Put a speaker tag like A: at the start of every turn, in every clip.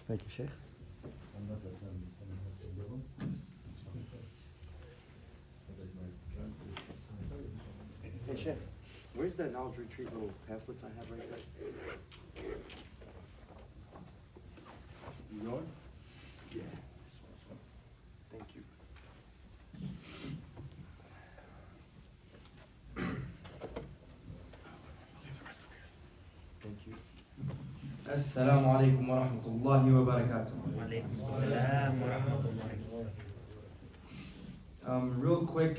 A: Thank you, Sheikh. Hey, Sheikh, where's that knowledge retreat little pamphlets I have right there?
B: You know it?
A: Yeah. Thank you. Thank you.
C: Assalamu alaikum wa rahmatullahi wa barakatuh. Real quick,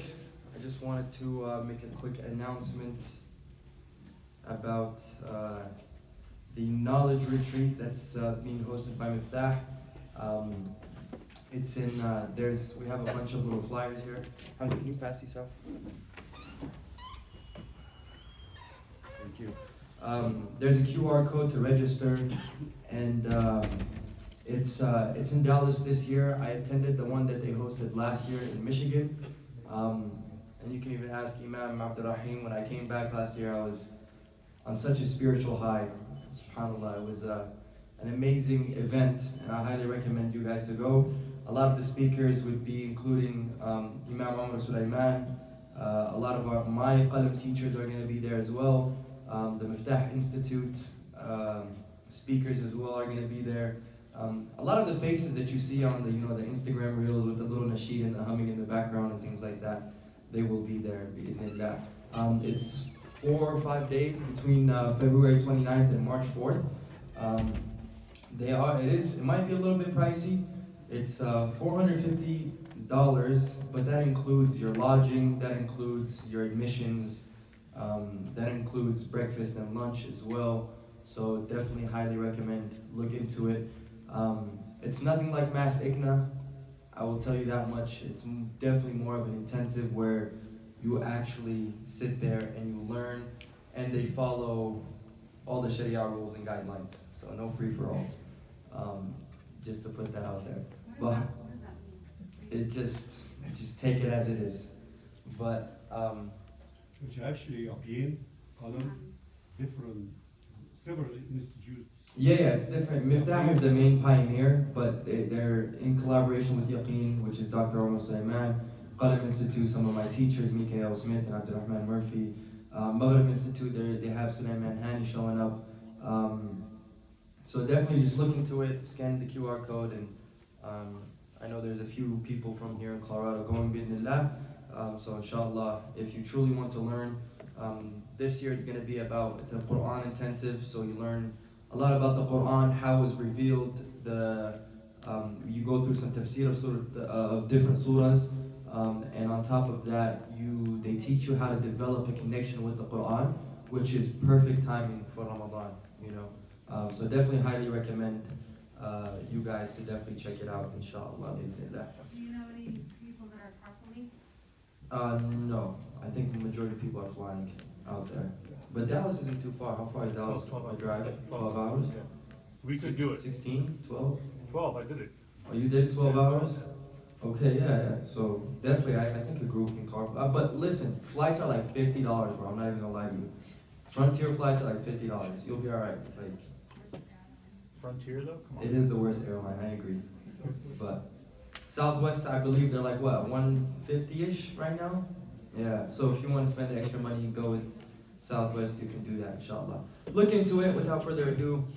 C: I just wanted to make a quick announcement about the knowledge retreat that's being hosted by Miftah. It's in, we have a bunch of little flyers here.
A: Hamza, can you pass these out? Thank you.
C: There's a QR code to register, and it's in Dallas this year. I attended the one that they hosted last year in Michigan, and you can even ask Imam Abdurrahim. When I came back last year, I was on such a spiritual high. SubhanAllah, it was an amazing event, and I highly recommend you guys to go. A lot of the speakers would be including Imam Umar Sulaiman. A lot of my Qalam teachers are going to be there as well. The Miftah Institute speakers as well are going to be there. A lot of the faces that you see on the Instagram reels with the little nasheed and the humming in the background and things like that, they will be there. It's 4 or 5 days between February 29th and March 4th. It might be a little bit pricey. It's $450, but that includes your lodging, that includes your admissions, that includes breakfast and lunch as well. So definitely highly recommend look into it. It's nothing like Mass ICNA, I will tell you that much. It's definitely more of an intensive where you actually sit there and you learn, and they follow all the Sharia rules and guidelines. So no free-for-alls. Just to put that out there. But it just take it as it is. But
B: Which actually again, different, several institutes.
C: yeah, it's different. Miftah is the main pioneer, but they're in collaboration with Yaqeen, which is Dr. Umar Sulaiman. Qalam Institute, some of my teachers, Mikael Smith and Abdurrahman Murphy. Maghrib Institute, they have Sulaiman Hani showing up. So definitely just look into it, scan the QR code, and I know there's a few people from here in Colorado going bi'idhnillah. So inshallah, if you truly want to learn, this year it's going to be it's a Quran intensive, so you learn a lot about the Quran, how it was revealed, you go through some tafsir of different surahs, and on top of that, they teach you how to develop a connection with the Quran, which is perfect timing for Ramadan, So definitely highly recommend you guys to definitely check it out, inshallah.
D: Do you know any people that are carpooling?
C: No, I think the majority of people are flying out there. But Dallas isn't too far. How far is Dallas?
E: 12
C: drive? 12 hours?
E: Yeah. We could do it.
C: 16? 12?
E: 12, I did it.
C: Oh, you did 12 hours? Okay, yeah. So definitely, I think a group can carpool. But listen, flights are like $50, bro. I'm not even gonna lie to you. Frontier flights are like $50. You'll be alright.
E: Frontier though? Come on.
C: It is the worst airline, I agree. But Southwest, I believe they're like what, 150-ish right now? Yeah, so if you want to spend the extra money and go with Southwest, you can do that, inshallah. Look into it. Without further ado,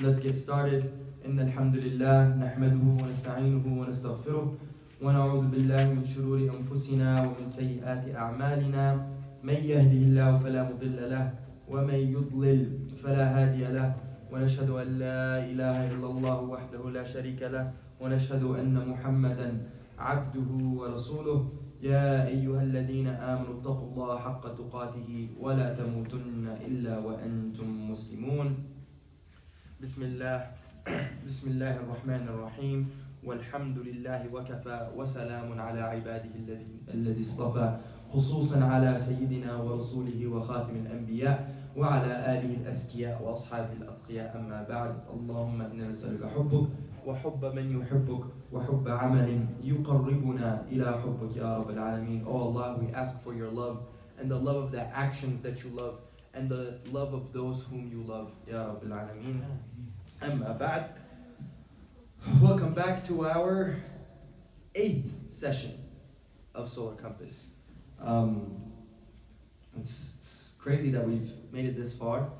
C: let's get started. إن الحمد لله نحمده ونستعينه ونستغفره ونعوذ بالله من شرور أنفسنا ومن سيئات أعمالنا من يهده الله فلا مضل له ومن يضلل فلا هادي له ونشهد أن لا إله إلا الله وحده لا شريك له ونشهد أن محمدا عبده ورسوله يا أيها الذين آمنوا اتقوا الله حق تقاته ولا تموتن إلا وأنتم مسلمون بسم الله الرحمن الرحيم والحمد لله وكفى وسلام على عباده الذي اصطفى خصوصا على سيدنا ورسوله وخاتم الأنبياء وعلى آله الأزكياء وأصحابه الأتقياء أما بعد اللهم إنا نسألك حبك وحب من يحبك وحب عمل يقربنا إلى حبك يا رب العالمين. Oh Allah, we ask for your love and the love of the actions that you love and the love of those whom you love, Ya Rabbil Alameen. Amma ba'd. Welcome back to our 8th session of Solar Compass. It's crazy that we've made it this far.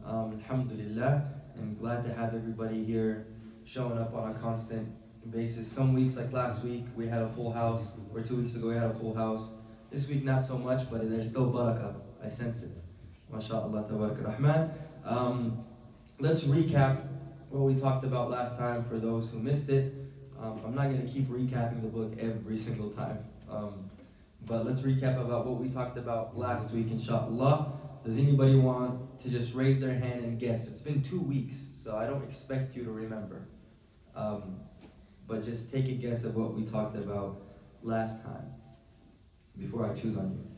C: Alhamdulillah. I'm glad to have everybody here showing up on a constant basis. Some weeks, like last week, we had a full house, or 2 weeks ago we had a full house. This week not so much, but there's still barakah. I sense it. MashaAllah, tabarak rahman. Let's recap what we talked about last time for those who missed it. I'm not going to keep recapping the book every single time. But let's recap about what we talked about last week, inshallah. Does anybody want to just raise their hand and guess? It's been 2 weeks, so I don't expect you to remember. But just take a guess of what we talked about last time before I choose on you.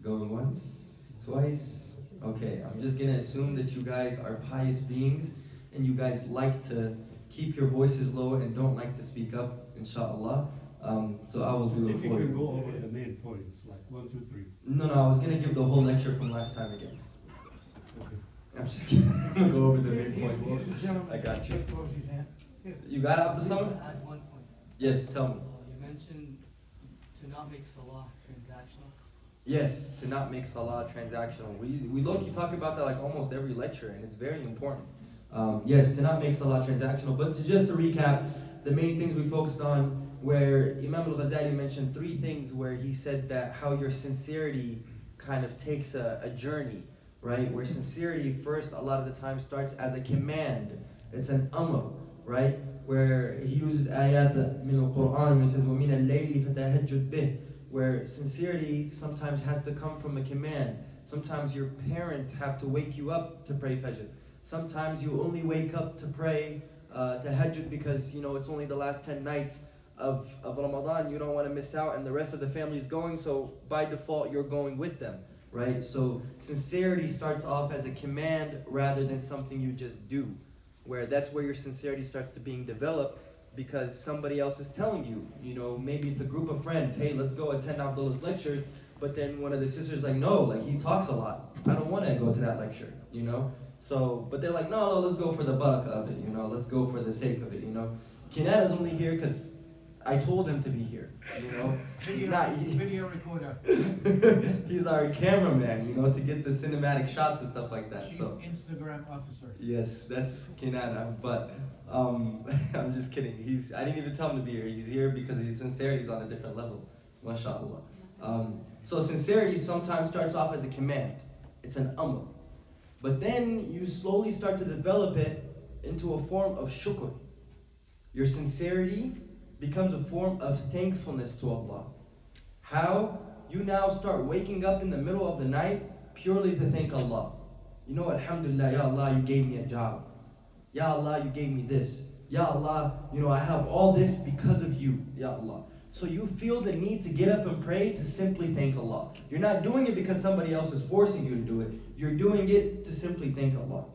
C: Going once, twice. Okay, I'm just gonna assume that you guys are pious beings and you guys like to keep your voices low and don't like to speak up, inshallah. So I will do
B: See
C: it
B: if you
C: for
B: can
C: you.
B: go over the main points, like 1, 2, 3.
C: No, I was gonna give the whole lecture from last time again.
B: Okay.
C: I'm just kidding. I'm gonna go over the main points. I got you. You got Abdul Samad?
F: Add one point.
C: Yes, tell me.
F: You mentioned to not make salah transactional.
C: Yes, to not make salah transactional. We low-key talk about that like almost every lecture, and it's very important. Yes, to not make salah transactional. But just to recap, the main things we focused on, where Imam Al Ghazali mentioned 3 things where he said that how your sincerity kind of takes a journey, right? Where sincerity first a lot of the time starts as a command. It's an amr, right? Where he uses ayat min al-Quran when he says وَمِنَ اللَّيْلِ فَتَهَجُّدْ بِهِ, where sincerity sometimes has to come from a command. Sometimes your parents have to wake you up to pray Fajr. Sometimes you only wake up to pray tahajjud because it's only the last 10 nights of Ramadan. You don't want to miss out, and the rest of the family is going, so by default you're going with them, right? So sincerity starts off as a command rather than something you just do, where that's where your sincerity starts to being developed because somebody else is telling you. Maybe it's a group of friends, hey, let's go attend Abdullah's lectures, but then one of the sisters like, no, like he talks a lot. I don't want to go to that lecture, So, but they're like, no, let's go for the barakah of it, let's go for the sake of it, Kinan is only here because I told him to be here,
G: Video recorder.
C: He's our cameraman, to get the cinematic shots and stuff like that.
G: Chief
C: So
G: Instagram officer.
C: yes, that's Kinan, but I'm just kidding. I didn't even tell him to be here. He's here because his sincerity is on a different level. MashaAllah. So sincerity sometimes starts off as a command. It's an amr. But then you slowly start to develop it into a form of shukr. Your sincerity becomes a form of thankfulness to Allah. How? You now start waking up in the middle of the night purely to thank Allah. Alhamdulillah, Ya Allah, you gave me a job. Ya Allah, you gave me this. Ya Allah, I have all this because of you, Ya Allah. So you feel the need to get up and pray to simply thank Allah. You're not doing it because somebody else is forcing you to do it. You're doing it to simply thank Allah.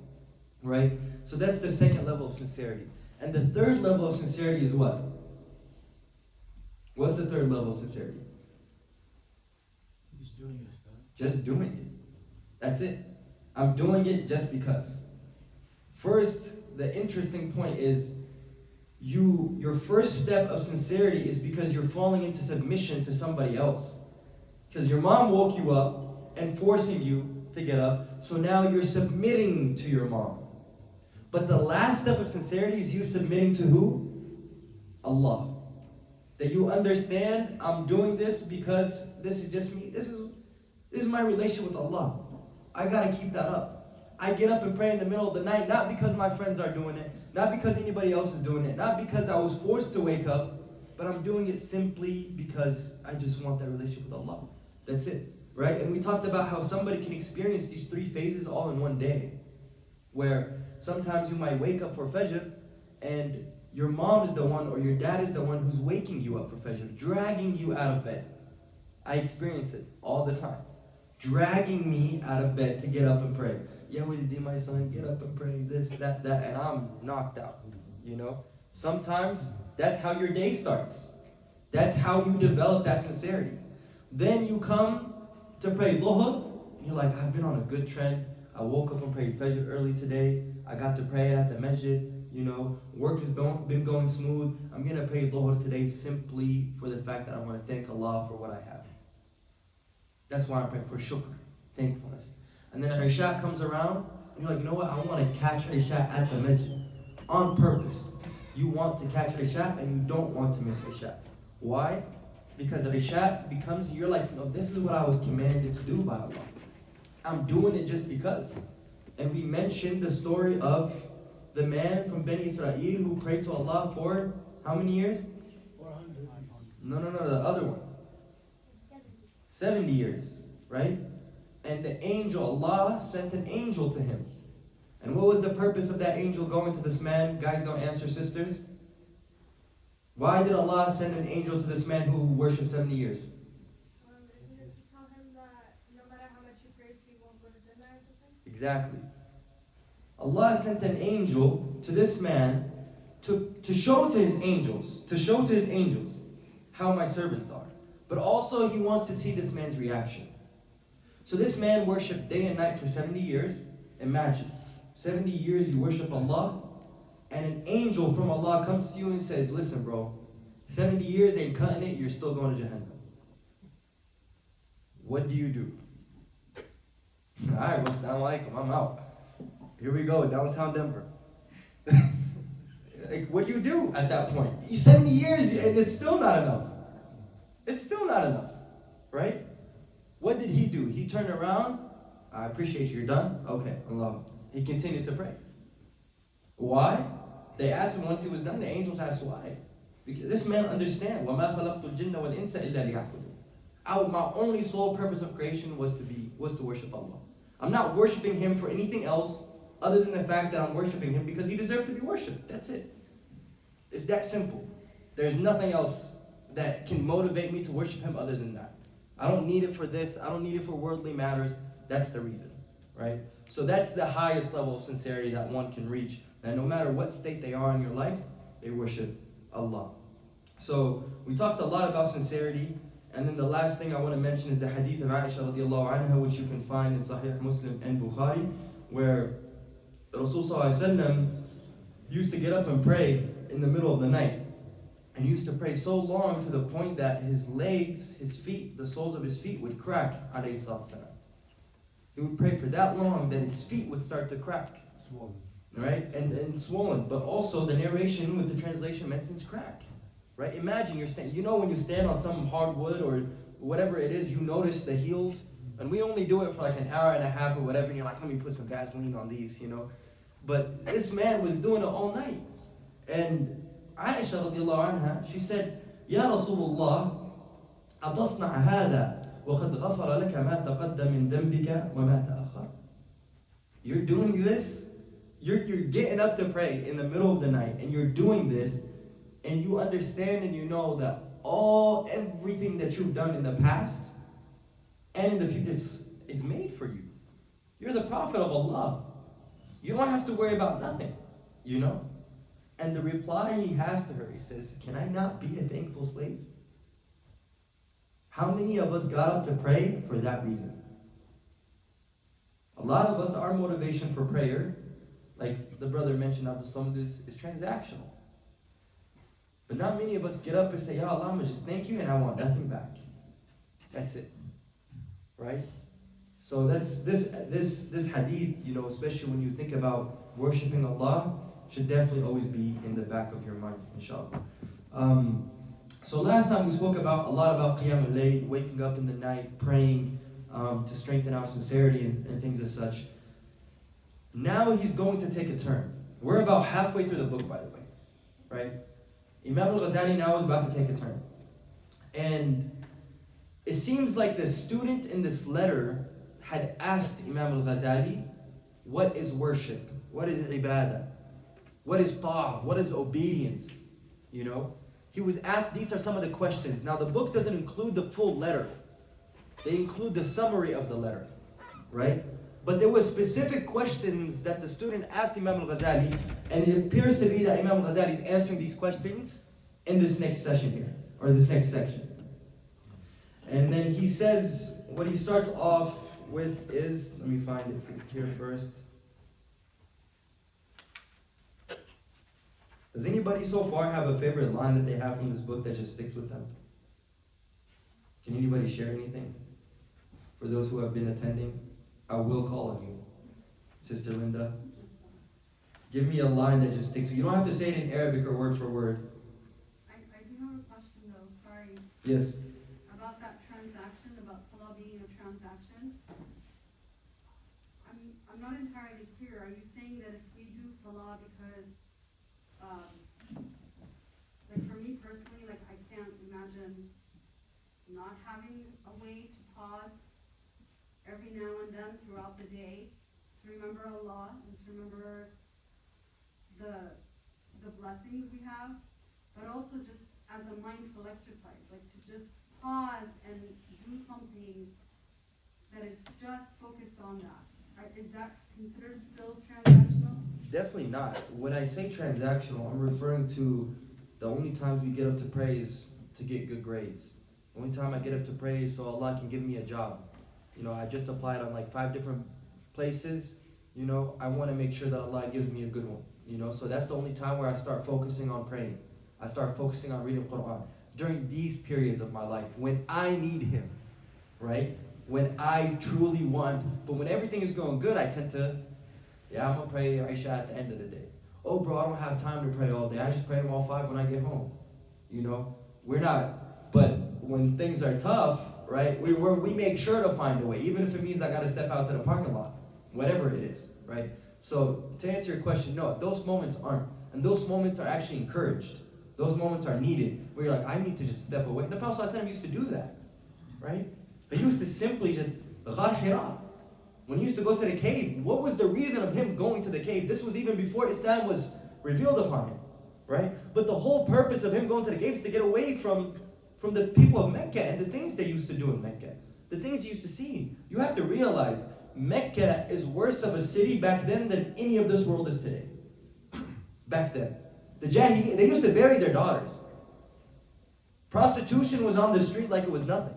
C: Right? So that's the second level of sincerity. And the third level of sincerity is what? What's the third level of sincerity?
G: He's doing this stuff.
C: Just doing it. That's it. I'm doing it just because. First, the interesting point is your first step of sincerity is because you're falling into submission to somebody else. Because your mom woke you up and forcing you to get up, so now you're submitting to your mom. But the last step of sincerity is you submitting to who? Allah. That you understand, I'm doing this because this is just me. This is my relationship with Allah. I gotta keep that up. I get up and pray in the middle of the night, not because my friends are doing it, not because anybody else is doing it, not because I was forced to wake up, but I'm doing it simply because I just want that relationship with Allah. That's it, right? And we talked about how somebody can experience these 3 phases all in one day, where sometimes you might wake up for Fajr, and your mom is the one or your dad is the one who's waking you up for Fajr, dragging you out of bed. I experience it all the time. Dragging me out of bed to get up and pray. Yeah, Walidi, my son, get up and pray, this, that, and I'm knocked out, Sometimes that's how your day starts. That's how you develop that sincerity. Then you come to pray Dhuhr, and you're like, I've been on a good trend. I woke up and prayed Fajr early today. I got to pray at the masjid. You know, work has been going smooth. I'm going to pray Dhuhr today simply for the fact that I want to thank Allah for what I have. That's why I'm praying for shukr, thankfulness. And then Isha comes around, and you're like, you know what? I want to catch Isha at the masjid. On purpose. You want to catch Isha and you don't want to miss Isha. Why? Because Isha becomes, you're like, no, this is what I was commanded to do by Allah. I'm doing it just because. And we mentioned the story of the man from Bani Israel who prayed to Allah for how many years?
G: 400.
C: No, the other one. 70 years, right? And the angel, Allah sent an angel to him. And what was the purpose of that angel going to this man? Guys, don't answer, sisters. Why did Allah send an angel to this man who worshipped 70 years?
D: Isn't it to tell him that no matter how much he prays, he won't go to Jannah or something?
C: Exactly. Allah sent an angel to this man to show to his angels how my servants are. But also he wants to see this man's reaction. So this man worshipped day and night for 70 years. Imagine, 70 years you worship Allah, and an angel from Allah comes to you and says, listen bro, 70 years ain't cutting it, you're still going to Jahannam. What do you do? Alright, well, assalamu alaikum, I'm out. Here we go, downtown Denver. Like, what do you do at that point? 70 years and it's still not enough. It's still not enough, right? What did he do? He turned around. I appreciate you, you're done? Okay, Allah. He continued to pray. Why? They asked him once he was done, the angels asked why. Because this man understands. وَمَا خَلَقْتُ الْجِنَّ وَالْإِنسَ إِلَّا لِيَعْبُدُونِ. My only sole purpose of creation was to worship Allah. I'm not worshiping Him for anything else other than the fact that I'm worshiping Him because He deserves to be worshipped. That's it. It's that simple. There's nothing else that can motivate me to worship Him other than that. I don't need it for this. I don't need it for worldly matters. That's the reason, right? So that's the highest level of sincerity that one can reach. That no matter what state they are in your life, they worship Allah. So we talked a lot about sincerity. And then the last thing I want to mention is the hadith of Aisha radiallahu anha, which you can find in Sahih Muslim and Bukhari, where Rasul sallallahu alaihi wasallam used to get up and pray in the middle of the night. And he used to pray so long to the point that his legs, his feet, the soles of his feet would crack, alayhi sallam. He would pray for that long that his feet would start to crack.
B: Swollen.
C: Right? And swollen. But also the narration with the translation mentions crack. Right? Imagine you're standing, you know when you stand on some hardwood or whatever it is, you notice the heels. And we only do it for like an hour and a half or whatever, and you're like, let me put some Vaseline on these, you know. But this man was doing it all night. And Aisha radiallahu anha, she said, Ya Rasulullah, أتصنع هذا وقد غفر لك ما تقدم من ذنبك وما تأخر. You're doing this, you're getting up to pray in the middle of the night, and you're doing this, and you understand and you know that everything that you've done in the past and in the future is made for you. You're the Prophet of Allah. You don't have to worry about nothing, you know. And the reply he has to her, he says, can I not be a thankful slave? How many of us got up to pray for that reason? A lot of us, our motivation for prayer, like the brother mentioned, Abdul Samad, is transactional. But not many of us get up and say, Ya Allah, I'm going to just thank you and I want nothing back. That's it. Right? So that's this hadith, you know, especially when you think about worshiping Allah, should definitely always be in the back of your mind, inshallah. So last time we spoke a lot about Qiyam al-Layl, waking up in the night, praying to strengthen our sincerity and things as such. Now he's going to take a turn. We're about halfway through the book, by the way. Right? Imam Al Ghazali now is about to take a turn. And it seems like the student in this letter had asked Imam Al Ghazali, what is worship? What is ibadah? What is ta'ah? What is obedience? You know? He was asked, these are some of the questions. Now the book doesn't include the full letter. They include the summary of the letter. Right? But there were specific questions that the student asked Imam Al Ghazali, and it appears to be that Imam Al Ghazali is answering these questions in this next session here, or this next section. And then he says, what he starts off with is, let me find it here first. Does anybody so far have a favorite line that they have from this book that just sticks with them? Can anybody share anything? For those who have been attending, I will call on you. Sister Linda, give me a line that just sticks with you. You don't have to say it in Arabic or word for word.
D: I do have a question though, sorry.
C: Yes.
D: About that transaction, about salah being a transaction. I'm not entirely clear. Are you saying that if we do salah because, like for me personally, like I can't imagine not having a way to pause every now and then throughout the day to remember Allah and to remember the blessings we have, but also just as a mindful exercise, like to just pause and do something that is just focused on that. Is that considered still transactional?
C: Definitely not. When I say transactional, I'm referring to the only times we get up to pray is to get good grades. The only time I get up to pray is so Allah can give me a job. You know, I just applied on like 5 different places. You know, I want to make sure that Allah gives me a good one. You know, so that's the only time where I start focusing on praying. I start focusing on reading Quran. During these periods of my life, when I need Him, right? When I truly want, but when everything is going good, I tend to, I'm going to pray Isha at the end of the day. Oh bro, I don't have time to pray all day. I just pray them all 5 when I get home. You know, we're not, but when things are tough, right, we make sure to find a way, even if it means I got to step out to the parking lot, whatever it is, right? So to answer your question, no, those moments aren't. And those moments are actually encouraged. Those moments are needed, where you're like, I need to just step away. The Prophet ﷺ used to do that, right? He used to simply just, when he used to go to the cave, what was the reason of him going to the cave? This was even before Islam was revealed upon him, right? But the whole purpose of him going to the cave is to get away from the people of Mecca and the things they used to do in Mecca, the things he used to see. You have to realize, Mecca is worse of a city back then than any of this world is today. Back then. The Jahili, they used to bury their daughters. Prostitution was on the street like it was nothing.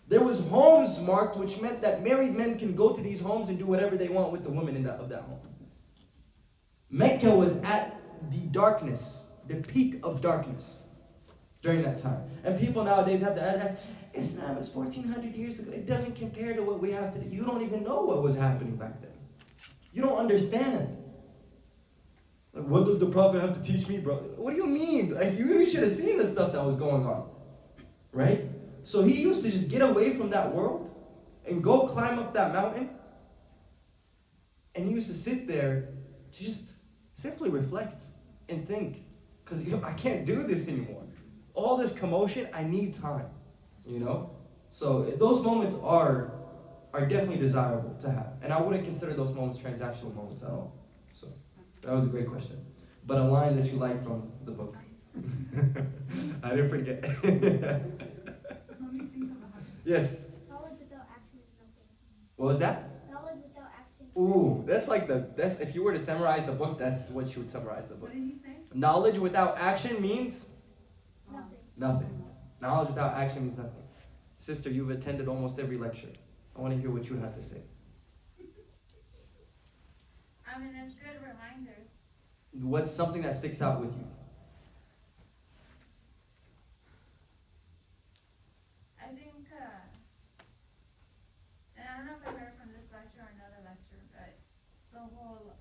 C: There was homes marked, which meant that married men can go to these homes and do whatever they want with the women of that home. Mecca was at the darkness, the peak of darkness during that time. And people nowadays have to ask, Islam is 1400 years ago. It doesn't compare to what we have today. You don't even know what was happening back then. You don't understand. Like, what does the Prophet have to teach me, bro? What do you mean? Like, you should have seen the stuff that was going on. Right? So he used to just get away from that world and go climb up that mountain. And he used to sit there to just simply reflect and think. Because, I can't do this anymore. All this commotion, I need time. You know? So those moments are definitely desirable to have. And I wouldn't consider those moments transactional moments at all. So that was a great question. But a line that you like from the book. I didn't forget.
D: Let me think about it.
C: Yes.
H: Knowledge without action is nothing.
C: What was that?
H: Knowledge without action.
C: Ooh, that's if you were to summarize the book, that's what you would summarize the book.
D: What did he say?
C: Knowledge without action means
H: Nothing.
C: nothing. Knowledge without action means nothing. Sister, you've attended almost every lecture. I want to hear what you have to say.
I: I mean, it's good reminders.
C: What's something that sticks out with you?
I: I think, and I don't know if I heard from this lecture or another lecture, but the whole,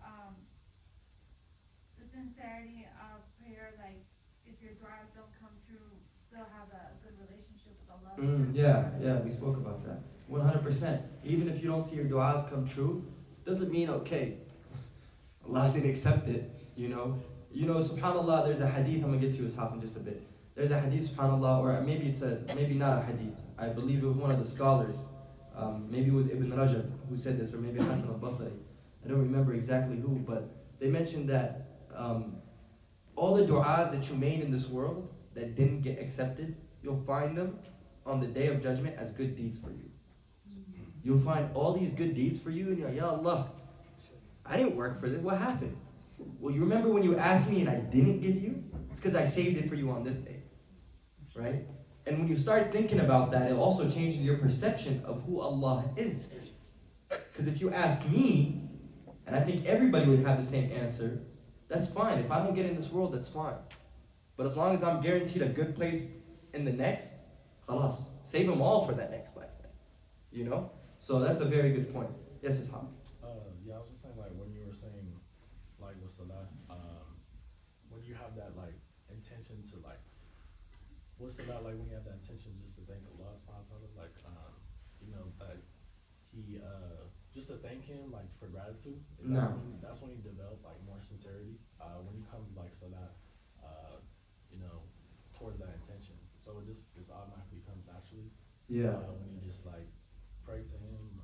I: the sincerity of prayer, like, if your du'as don't come true, still have a good relationship with Allah.
C: Yeah, we spoke about that. 100%. Even if you don't see your du'as come true, doesn't mean, okay, Allah didn't accept it, you know. You know, subhanAllah, there's a hadith, I'm going to get to his in just a bit. There's a hadith, subhanAllah, or maybe not a hadith. I believe it was one of the scholars. Maybe it was Ibn Rajab who said this, or maybe Hassan al-Basri. I don't remember exactly who, but they mentioned that all the du'as that you made in this world that didn't get accepted, you'll find them on the day of judgment as good deeds for you. You'll find all these good deeds for you, and you're like, Ya Allah, I didn't work for this. What happened? Well, you remember when you asked me and I didn't give you? It's because I saved it for you on this day. Right? And when you start thinking about that, it also changes your perception of who Allah is. Because if you ask me, and I think everybody would have the same answer, that's fine. If I don't get in this world, that's fine. But as long as I'm guaranteed a good place in the next, khalas, save them all for that next life. You know? So that's a very good point. Yes, Ishaq.
J: Yeah, I was just saying, like, when you were saying, like, with Salah, when you have that, like, intention to, like, what's Salah like when you have that intention just to thank Allah, subhanahu wa ta'ala, like, you know, that he, just to thank him, like, for gratitude,
C: No.
J: that's when you develop, like, more sincerity, when you come, like, Salah, you know, towards that intention. So it just automatically comes naturally.
C: Yeah.
J: When you just, like, pray to him,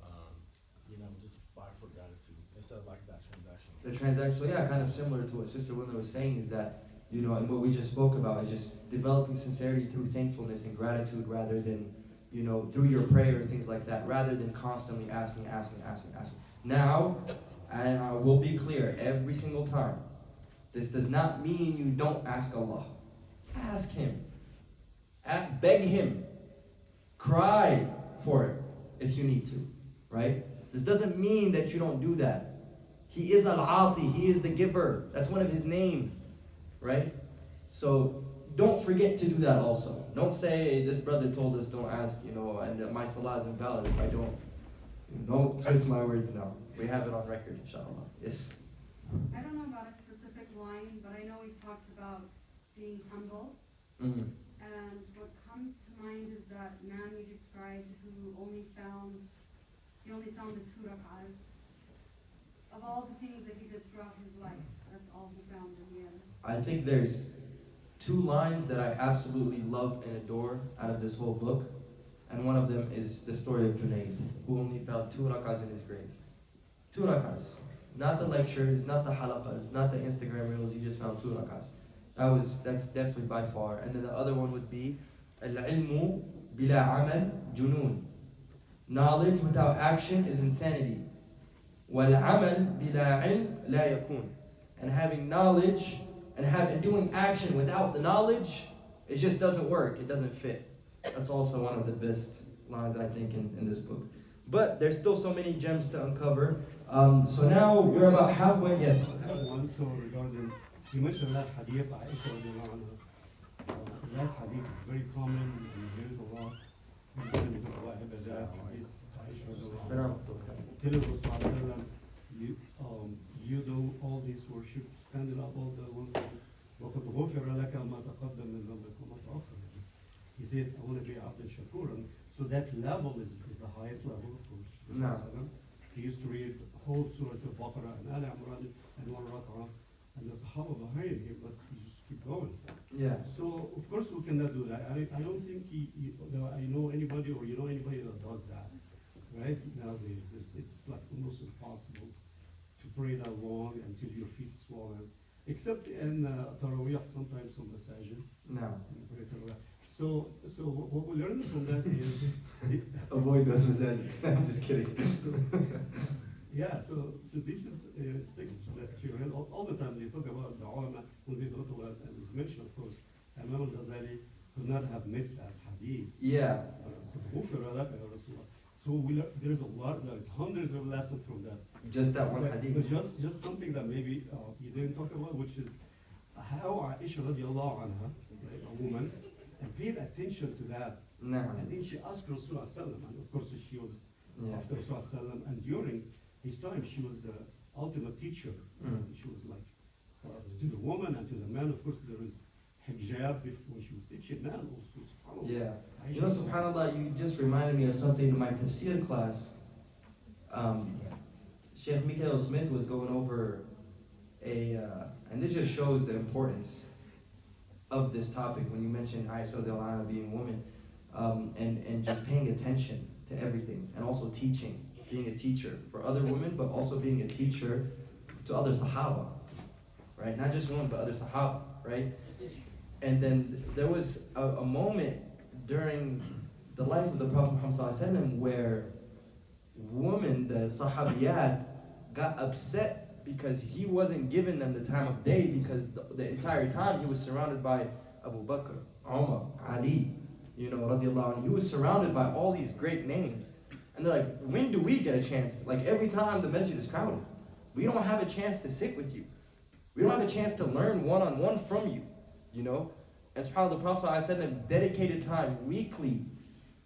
J: you know, just for gratitude instead of like that transaction.
C: The transaction, yeah, kind of similar to what Sister Willa was saying is that, you know, and what we just spoke about is just developing sincerity through thankfulness and gratitude rather than, you know, through your prayer and things like that, rather than constantly asking. Now, and I will be clear every single time, this does not mean you don't ask Allah. Ask Him. Beg Him. Cry for it if you need to, right? This doesn't mean that you don't do that. He is Al-Ati, He is the giver. That's one of His names, right? So don't forget to do that also. Don't say, this brother told us don't ask, you know, and my salah is invalid if I don't. Don't twist my words now. We have it on record, inshallah. Yes?
D: I don't know about a specific line, but I know we've talked about being humble.
C: Mm-hmm.
D: And what comes to mind is that man we described who only found the 2 rak'ahs. Of all the things that he did throughout his life, that's all he found in the end.
C: I think there's 2 lines that I absolutely love and adore out of this whole book. And one of them is the story of Junayd, who only found 2 rak'ahs in his grave. 2 rak'ahs. Not the lectures, not the halaqas, not the Instagram reels, he just found 2 rak'ahs. That's definitely by far. And then the other one would be Al-ilmu bila amal junun. Knowledge without action is insanity. Wal-amal bila ilm la yakun. And having knowledge and doing action without the knowledge, it just doesn't work. It doesn't fit. That's also one of the best lines I think in this book. But there's still so many gems to uncover. So now we're about halfway. Yes.
B: I have one so regarding, you mentioned that hadith, Aisha radiallahu anha. That hadith is very common and hears a lot. Tell Rasulullah, you do all this worship, standing up all the one. وَقَدْ غُفِرَ لَكَ مَا تَقَدَّمَ مِنْ ذَنبِكَ وَمَا تَأَخَّرَ. He said, I want to be Abdul Shakur. And so that level is the highest level, of course.
C: No.
B: He used to read whole Surah Al-Baqarah and Al Imran and one Rak'ah, and the Sahaba behind him, but he just keep going.
C: Yeah.
B: So, of course, we cannot do that. I don't think I know anybody or you know anybody that does that, right? Nowadays, it's like almost impossible to pray that long until your feet swollen. Except in Taraweeh, sometimes on the Sajid.
C: No.
B: So what we learn from that is
C: Avoid those masajid. I'm just kidding.
B: yeah. So this is sticks to that to your head all the time. They talk about the ulama when they talk about, and it's mentioned, of course, Imam Al Ghazali could not have missed that hadith.
C: Yeah.
B: So there's a lot. There's hundreds of lessons from that.
C: Just that one
B: But
C: hadith.
B: just something that maybe you didn't talk about, which is how Aisha radiallahu anha, like a woman, and paid attention to that.
C: No.
B: And then she asked Rasulullah sallam, and of course she was
C: Yeah.
B: after Rasulullah sallam, and during his time she was the ultimate teacher.
C: Mm.
B: She was like to the woman and to the man. Of course there is hijab when she was teaching man also. SubhanAllah.
C: Yeah.
B: Aisha-
C: You know, subhanAllah, you just reminded me of something in my tafsir class. Sheikh Mikael Smith was going over and this just shows the importance of this topic when you mentioned Aisha Delana being a woman, and just paying attention to everything, and also teaching, being a teacher for other women, but also being a teacher to other Sahaba, right? Not just women, but other Sahaba, right? And then there was a moment during the life of the Prophet Muhammad ﷺ where women, the Sahabiyat, got upset because he wasn't giving them the time of day, because the entire time he was surrounded by Abu Bakr, Umar, Ali, you know, radiallahu anhu, he was surrounded by all these great names. And they're like, when do we get a chance? Like every time the masjid is crowded, we don't have a chance to sit with you. We don't have a chance to learn one-on-one from you, you know? And subhanAllah, the Prophet ﷺ dedicated time weekly,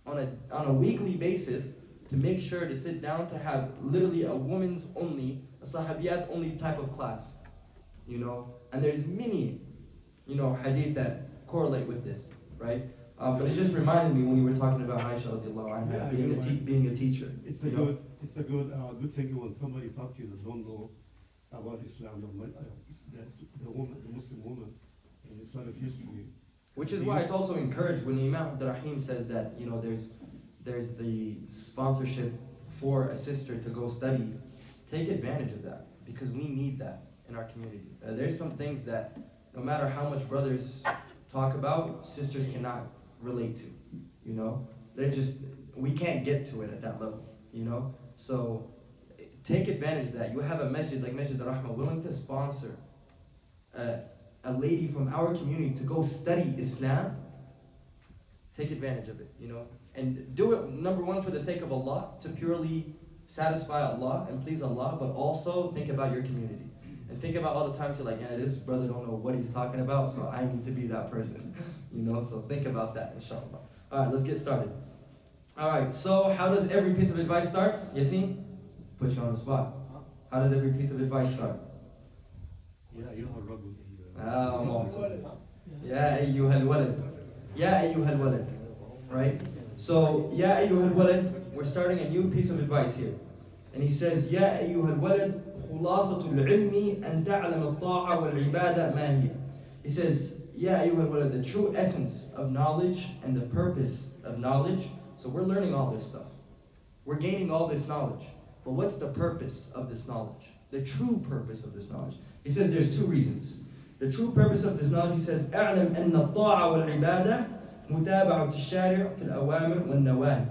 C: on a weekly basis, to make sure to sit down to have literally a woman's only, a sahabiyat only type of class, you know? And there's many, you know, hadith that correlate with this, right? But it just reminded me when you were talking about Aisha radiallahu anha, being a teacher.
B: It's
C: you
B: a
C: know?
B: good thing when somebody talks to you that don't know about Islam, the Muslim woman in Islamic history.
C: Which is why it's also encouraged when Imam Abdul Rahim says that, you know, there's the sponsorship for a sister to go study. Take advantage of that, because we need that in our community. There's some things that no matter how much brothers talk about, sisters cannot relate to, you know? We can't get to it at that level, you know? So take advantage of that. You have a masjid like Masjid al-Rahma willing to sponsor a lady from our community to go study Islam. Take advantage of it, you know? And do it, number one, for the sake of Allah, to purely satisfy Allah and please Allah, but also think about your community. And think about all the times you're like, yeah, this brother don't know what he's talking about, so I need to be that person. You know, so think about that, inshallah. Alright, let's get started. Alright, so how does every piece of advice start? Yassine? Put you on the spot. How does every piece of advice start?
B: Yeah, you are ragul.
C: Ya ayyuha alwalad. Ya ayyuha alwalad. Right? So, Ya ayyuha alwalad, we're starting a new piece of advice here. And he says, Ya ayyuha alwalad, خلاصة العلم أن تعلم الطاعة والعبادة ما هي. He says, Ya ayyuha alwalad, the true essence of knowledge and the purpose of knowledge. So we're learning all this stuff. We're gaining all this knowledge. But what's the purpose of this knowledge? The true purpose of this knowledge. He says there's two reasons. The true purpose of this knowledge, he says, أعلم أن الطاعة والعبادة متابعة الشارع في الأوامر والنواهي.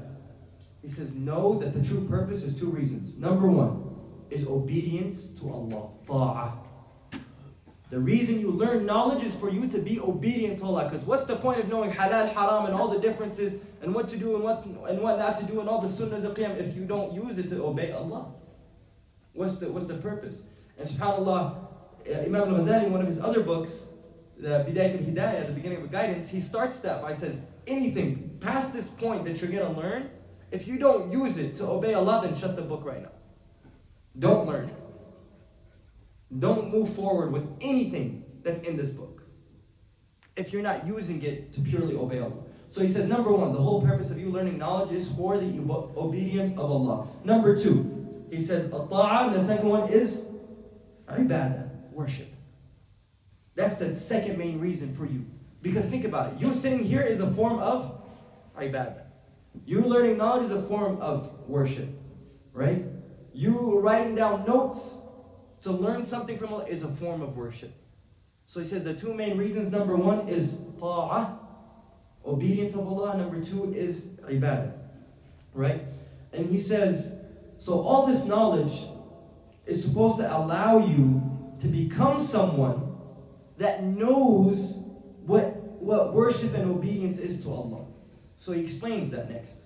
C: He says, know that the true purpose is two reasons. Number one is obedience to Allah. Ta'ah. The reason you learn knowledge is for you to be obedient to Allah. Because what's the point of knowing halal, haram, and all the differences, and what to do and what not to do, and all the sunnahs of qiyam, if you don't use it to obey Allah? What's the purpose? And subhanAllah, Imam Al Ghazali, in one of his other books, the Bidayat al-Hidayah, the beginning of guidance, he starts that by says, anything past this point that you're going to learn, if you don't use it to obey Allah, then shut the book right now. Don't learn it. Don't move forward with anything that's in this book if you're not using it to purely obey Allah. So he says, number one, the whole purpose of you learning knowledge is for the obedience of Allah. Number two, he says, at-ta'ah, and the second one is ibadah, worship. That's the second main reason for you. Because think about it, you sitting here is a form of ibadah. You learning knowledge is a form of worship, right? You writing down notes to learn something from Allah is a form of worship. So he says the two main reasons, number one is ta'ah, obedience of Allah, number two is ibadah, right? And he says, so all this knowledge is supposed to allow you to become someone that knows what worship and obedience is to Allah. So he explains that next.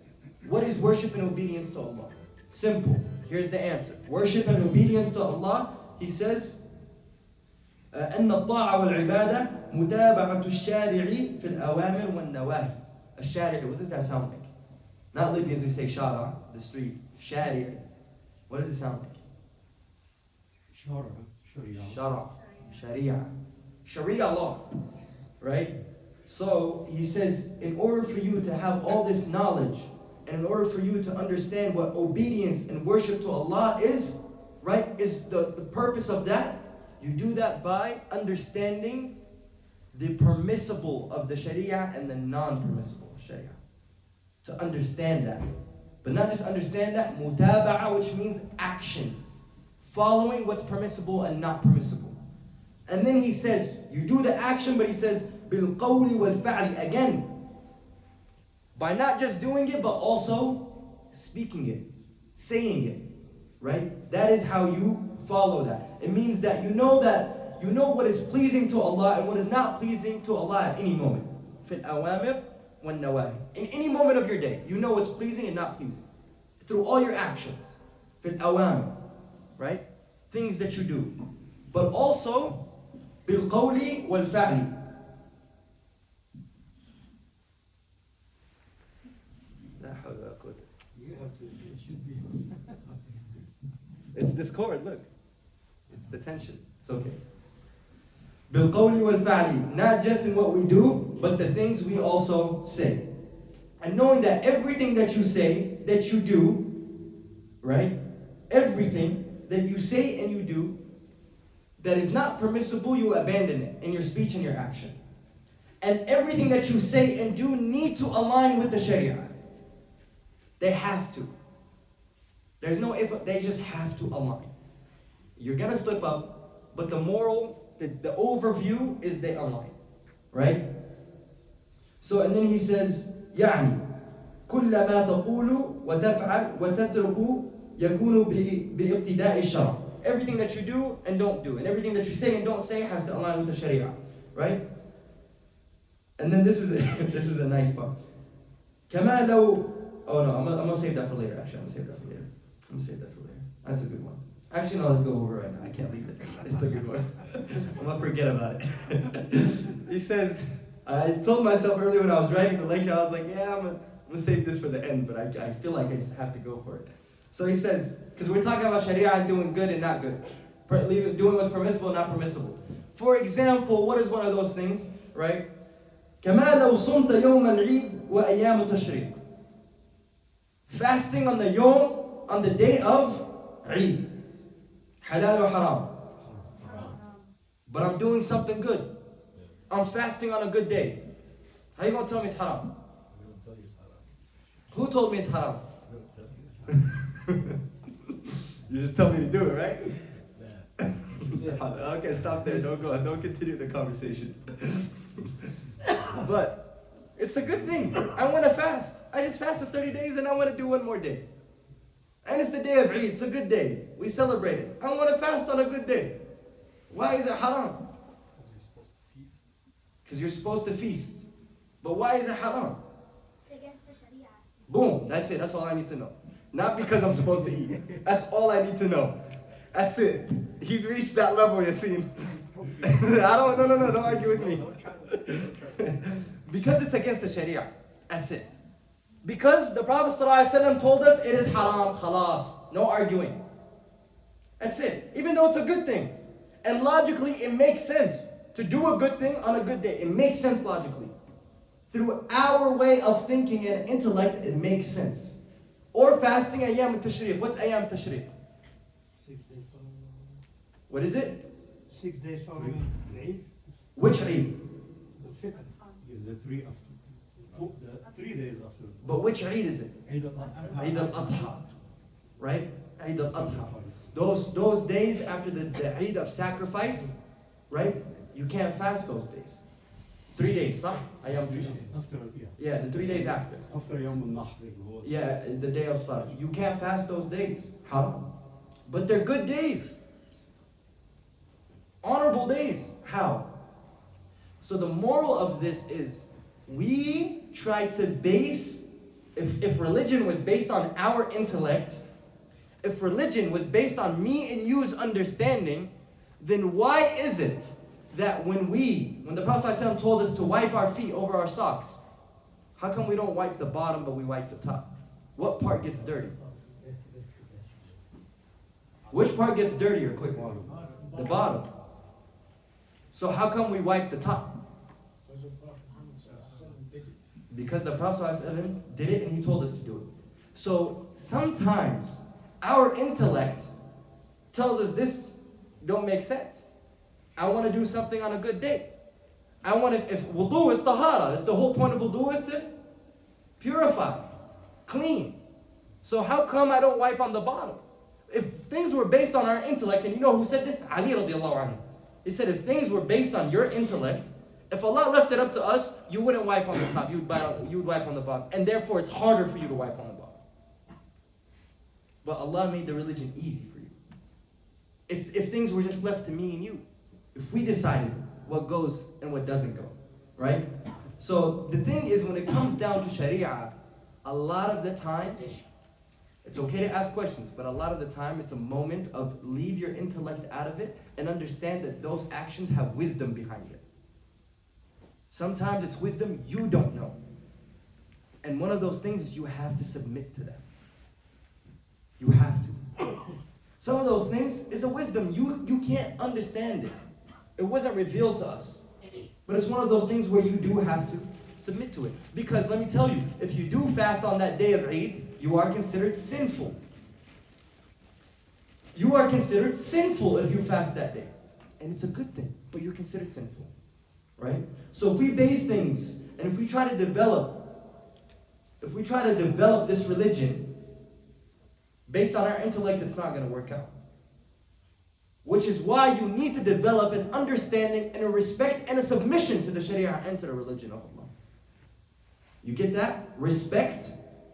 C: What is worship and obedience to Allah? Simple. Here's the answer. Worship and obedience to Allah, he says, أن الطاعة والعبادة متابعة الشارع في الأوامر والنواهي. الشارع, what does that sound like? Not Libyans, we say shara, the street. Shari'. What does it sound like? Shara. Sharia. Sharia law. Right? So he says, in order for you to have all this knowledge, and in order for you to understand what obedience and worship to Allah is, right, is the purpose of that, you do that by understanding the permissible of the Sharia and the non-permissible of Sharia. To understand that. But not just understand that, mutaba'a, which means action. Following what's permissible and not permissible. And then he says, you do the action, but he says, بِالْقَوْلِ وَالْفَعْلِ, again, by not just doing it, but also speaking it, saying it, right? That is how you follow that. It means that you know what is pleasing to Allah and what is not pleasing to Allah at any moment. فِي الْأَوَامِرِ وَالنَّوَاهِ. In any moment of your day, you know what's pleasing and not pleasing. Through all your actions. فِي الْأَوَامِرِ. Right? Things that you do. But also, بِالْقَوْلِ وَالْفَعْلِ.
B: You have to, it should be.
C: It's this chord, look. It's the tension. It's okay. بالقول والفعل. Not just in what we do, but the things we also say. And knowing that everything that you say, that you do, right? Everything that you say and you do, that is not permissible, you abandon it in your speech and your action. And everything that you say and do need to align with the Sharia. They have to. There's no if, they just have to align. You're gonna slip up, but the moral, the overview is they align. Right? So, and then he says, يعني كل ما تقول وتفعل وتترك يكون باقتداء الشرع. Everything that you do and don't do, and everything that you say and don't say has to align with the Sharia. Right? And then this is this is a nice part. كما لو Oh no, I'm gonna save that for later. Actually, I'm gonna save that for later. That's a good one. Actually, no, let's go over it right now. I can't leave it. It's a good one. I'm gonna forget about it. He says, I told myself earlier when I was writing the lecture, I was like, yeah, I'm gonna save this for the end, but I feel like I just have to go for it. So he says, because we're talking about Sharia and doing good and not good. Doing what's permissible and not permissible. For example, what is one of those things, right? كما لو صمت يوم العيد وأيام التشريق. Fasting on the yom, on the day of Eid. Halal or haram? But I'm doing something good. I'm fasting on a good day. How you gonna tell me it's haram? Who told me it's haram? You just tell me to do it, right? Okay, stop there. Don't continue the conversation. But it's a good thing. I want to fast. I just fasted 30 days and I want to do one more day. And it's the day of Eid. It's a good day. We celebrate it. I want to fast on a good day. Why is it haram? Because you're supposed to feast. But why is it haram?
H: It's against the Sharia.
C: Boom. That's it. That's all I need to know. Not because I'm supposed to eat. That's all I need to know. That's it. He's reached that level, Yassine. No, don't argue with me. Because it's against the Sharia. That's it. Because the Prophet ﷺ told us it is haram, khalas. No arguing. That's it. Even though it's a good thing. And logically it makes sense. To do a good thing on a good day. It makes sense logically. Through our way of thinking and intellect, it makes sense. Or fasting Ayam al-Tashriq. What's Ayam al-Tashriq?
B: 6 days following.
C: What is it?
B: 6 days following Eid.
C: Which Eid?
B: The 5th. The 3 after. The 3 days after.
C: But which Eid is it?
B: Eid al-Adha.
C: Eid al-Adha. Right? Eid al-Adha. Those days after the Eid of sacrifice, right? You can't fast those days. 3 days, صح? Ayam al-Tashriq.
B: After,
C: Yeah, the 3 days after.
B: After Yawm al-Nahr.
C: Yeah, the day of Salah. You can't fast those days. How? But they're good days. Honorable days. How? So the moral of this is, we try to base, if religion was based on our intellect, if religion was based on me and you's understanding, then why is it that when the Prophet ﷺ told us to wipe our feet over our socks, how come we don't wipe the bottom but we wipe the top? What part gets dirty? Which part gets dirtier quickly? The bottom. So how come we wipe the top? Because the Prophet ﷺ did it and he told us to do it. So sometimes our intellect tells us this don't make sense. I want to do something on a good day. I want to, if wudu is tahara, it's the whole point of wudu is to purify, clean. So how come I don't wipe on the bottom? If things were based on our intellect, and you know who said this? Ali radiallahu anhu. He said if things were based on your intellect, if Allah left it up to us, you wouldn't wipe on the top, you would wipe on the bottom. And therefore it's harder for you to wipe on the bottom. But Allah made the religion easy for you. If things were just left to me and you, if we decided what goes and what doesn't go, right? So the thing is, when it comes down to Sharia, a lot of the time, it's okay to ask questions, but a lot of the time it's a moment of leave your intellect out of it and understand that those actions have wisdom behind it. Sometimes it's wisdom you don't know. And one of those things is you have to submit to them. You have to. Some of those things is a wisdom. You can't understand it. It wasn't revealed to us. But it's one of those things where you do have to submit to it. Because let me tell you, if you do fast on that day of Eid, you are considered sinful. You are considered sinful if you fast that day. And it's a good thing, but you're considered sinful. Right? So if we base things, and if we try to develop this religion based on our intellect, it's not going to work out. Which is why you need to develop an understanding and a respect and a submission to the Sharia and to the religion of Allah. You get that? Respect,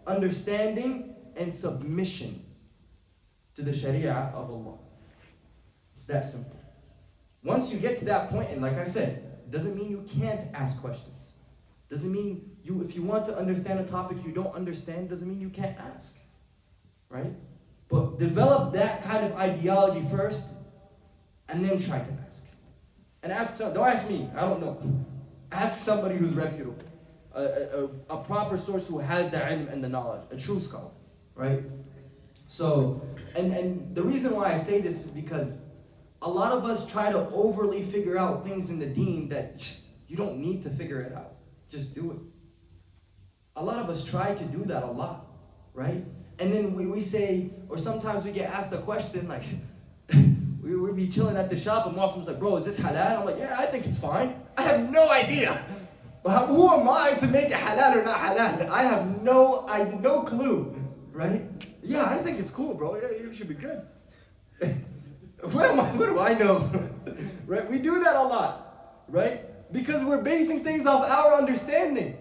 C: understanding, and submission to the Sharia of Allah. It's that simple. Once you get to that point, and like I said, doesn't mean you can't ask questions. Doesn't mean if you want to understand a topic you don't understand, doesn't mean you can't ask. Right? But develop that kind of ideology first, and then try to ask. And don't ask me, I don't know. Ask somebody who's reputable. A proper source who has the ilm and the knowledge. A true scholar. Right? So, and the reason why I say this is because a lot of us try to overly figure out things in the deen that you don't need to figure it out. Just do it. A lot of us try to do that a lot. Right? And then we say, or sometimes we get asked a question like, we'd be chilling at the shop and Muslim's like, bro, is this halal? I'm like, yeah, I think it's fine. I have no idea. Who am I to make it halal or not halal? I have no clue. Right? Yeah, I think it's cool, bro. Yeah, you should be good. What do I know? Right? We do that a lot. Right? Because we're basing things off our understanding.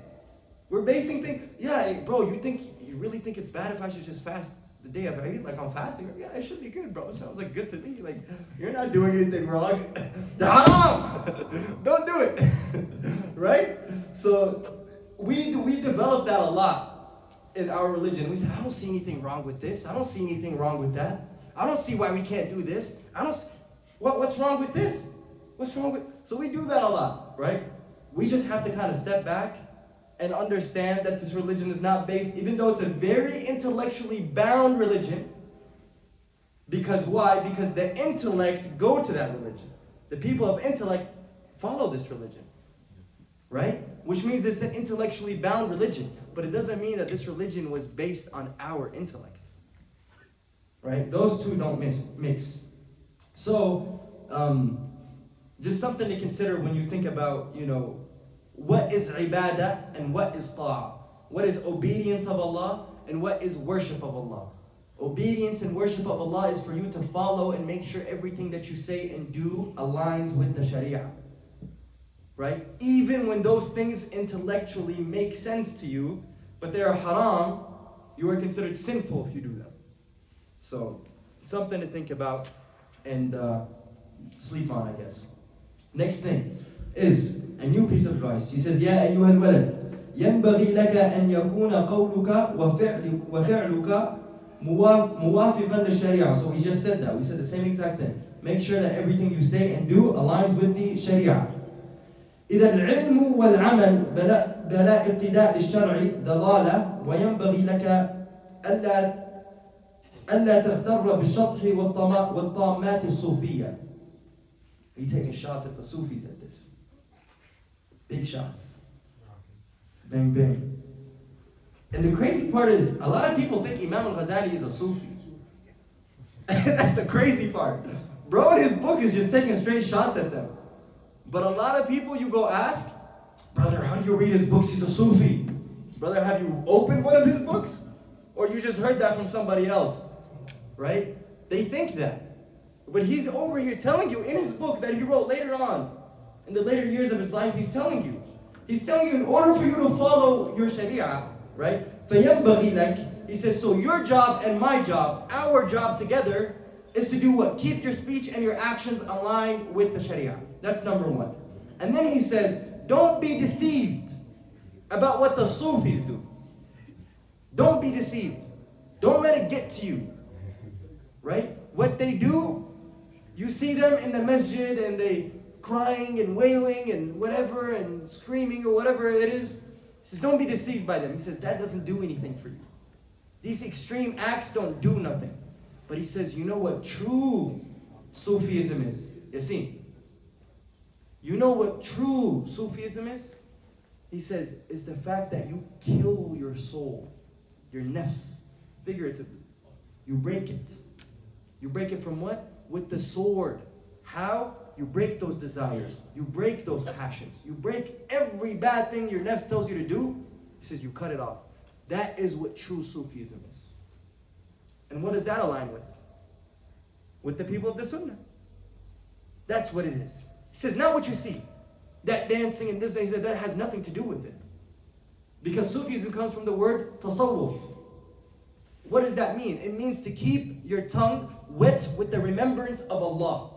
C: We're basing things, yeah, hey, bro, you really think it's bad if I should just fast the day of Eid? Like I'm fasting? Yeah, it should be good, bro. It sounds like good to me. Like, you're not doing anything wrong. Haram! Don't do it. Right? So we develop that a lot in our religion. We say, I don't see anything wrong with this. I don't see anything wrong with that. I don't see why we can't do this. What's wrong with this? What's wrong with... So we do that a lot, right? We just have to kind of step back and understand that this religion is not based, even though it's a very intellectually bound religion. Because why? Because the intellect go to that religion. The people of intellect follow this religion. Right? Which means it's an intellectually bound religion. But it doesn't mean that this religion was based on our intellect. Right? Those two don't mix. So, just something to consider when you think about, what is ibadah and what is ta'ah? What is obedience of Allah and what is worship of Allah? Obedience and worship of Allah is for you to follow and make sure everything that you say and do aligns with the Sharia. Right? Even when those things intellectually make sense to you, but they are haram, you are considered sinful if you do them. So, something to think about and sleep on, I guess. Next thing is a new piece of advice. He says, يا أيها الولد ينبغي لك أن يكون قولك وفعلك موافقا للشريعة. So we just said that. We said the same exact thing. Make sure that everything you say and do aligns with the Sharia. إذا العلم والعمل بلا اقتداء للشرع ضلالة وينبغي لك ألا تغتر بالشطح والطامات الصوفية. He taking shots at the Sufis at this. Big shots. Bang, bang. And the crazy part is, a lot of people think Imam Al Ghazali is a Sufi. That's the crazy part. Bro, in his book is just taking straight shots at them. But a lot of people you go ask, brother, how do you read his books? He's a Sufi. Brother, have you opened one of his books? Or you just heard that from somebody else? Right? They think that. But he's over here telling you in his book that he wrote later on, in the later years of his life, he's telling you in order for you to follow your Sharia, right? فَيَنْبَغِي لَكَ, he says, so your job and my job, our job together, is to do what? Keep your speech and your actions aligned with the Sharia. That's number one. And then he says, don't be deceived
A: about what the Sufis do. Don't be deceived. Don't let it get to you. Right? What they do, you see them in the masjid and they crying and wailing and whatever and screaming or whatever it is. He says, don't be deceived by them. He says, that doesn't do anything for you. These extreme acts don't do nothing. But he says, you know what true Sufism is? Yasin. You know what true Sufism is? He says, is the fact that you kill your soul, your nafs, figuratively. You break it. You break it from what? With the sword. How? You break those desires. You break those passions. You break every bad thing your nafs tells you to do. He says, you cut it off. That is what true Sufism is. And what does that align with? With the people of the Sunnah. That's what it is. He says, not what you see. That dancing and this, he said, that has nothing to do with it. Because Sufism comes from the word tasawwuf. What does that mean? It means to keep your tongue wet with the remembrance of Allah.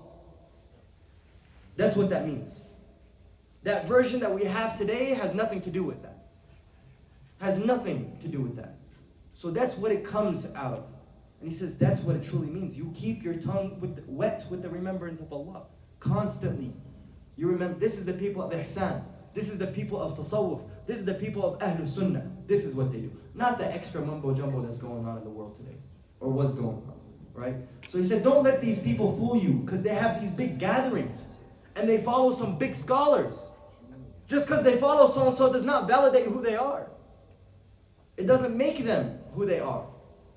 A: That's what that means. That version that we have today has nothing to do with that. Has nothing to do with that. So that's what it comes out of. And he says that's what it truly means. You keep your tongue wet with the remembrance of Allah. Constantly. You remember, this is the people of Ihsan. This is the people of Tasawwuf. This is the people of Ahlul Sunnah. This is what they do. Not the extra mumbo jumbo that's going on in the world today. Or was going on. Right? So he said, don't let these people fool you. Because they have these big gatherings. And they follow some big scholars. Just because they follow so-and-so does not validate who they are. It doesn't make them who they are.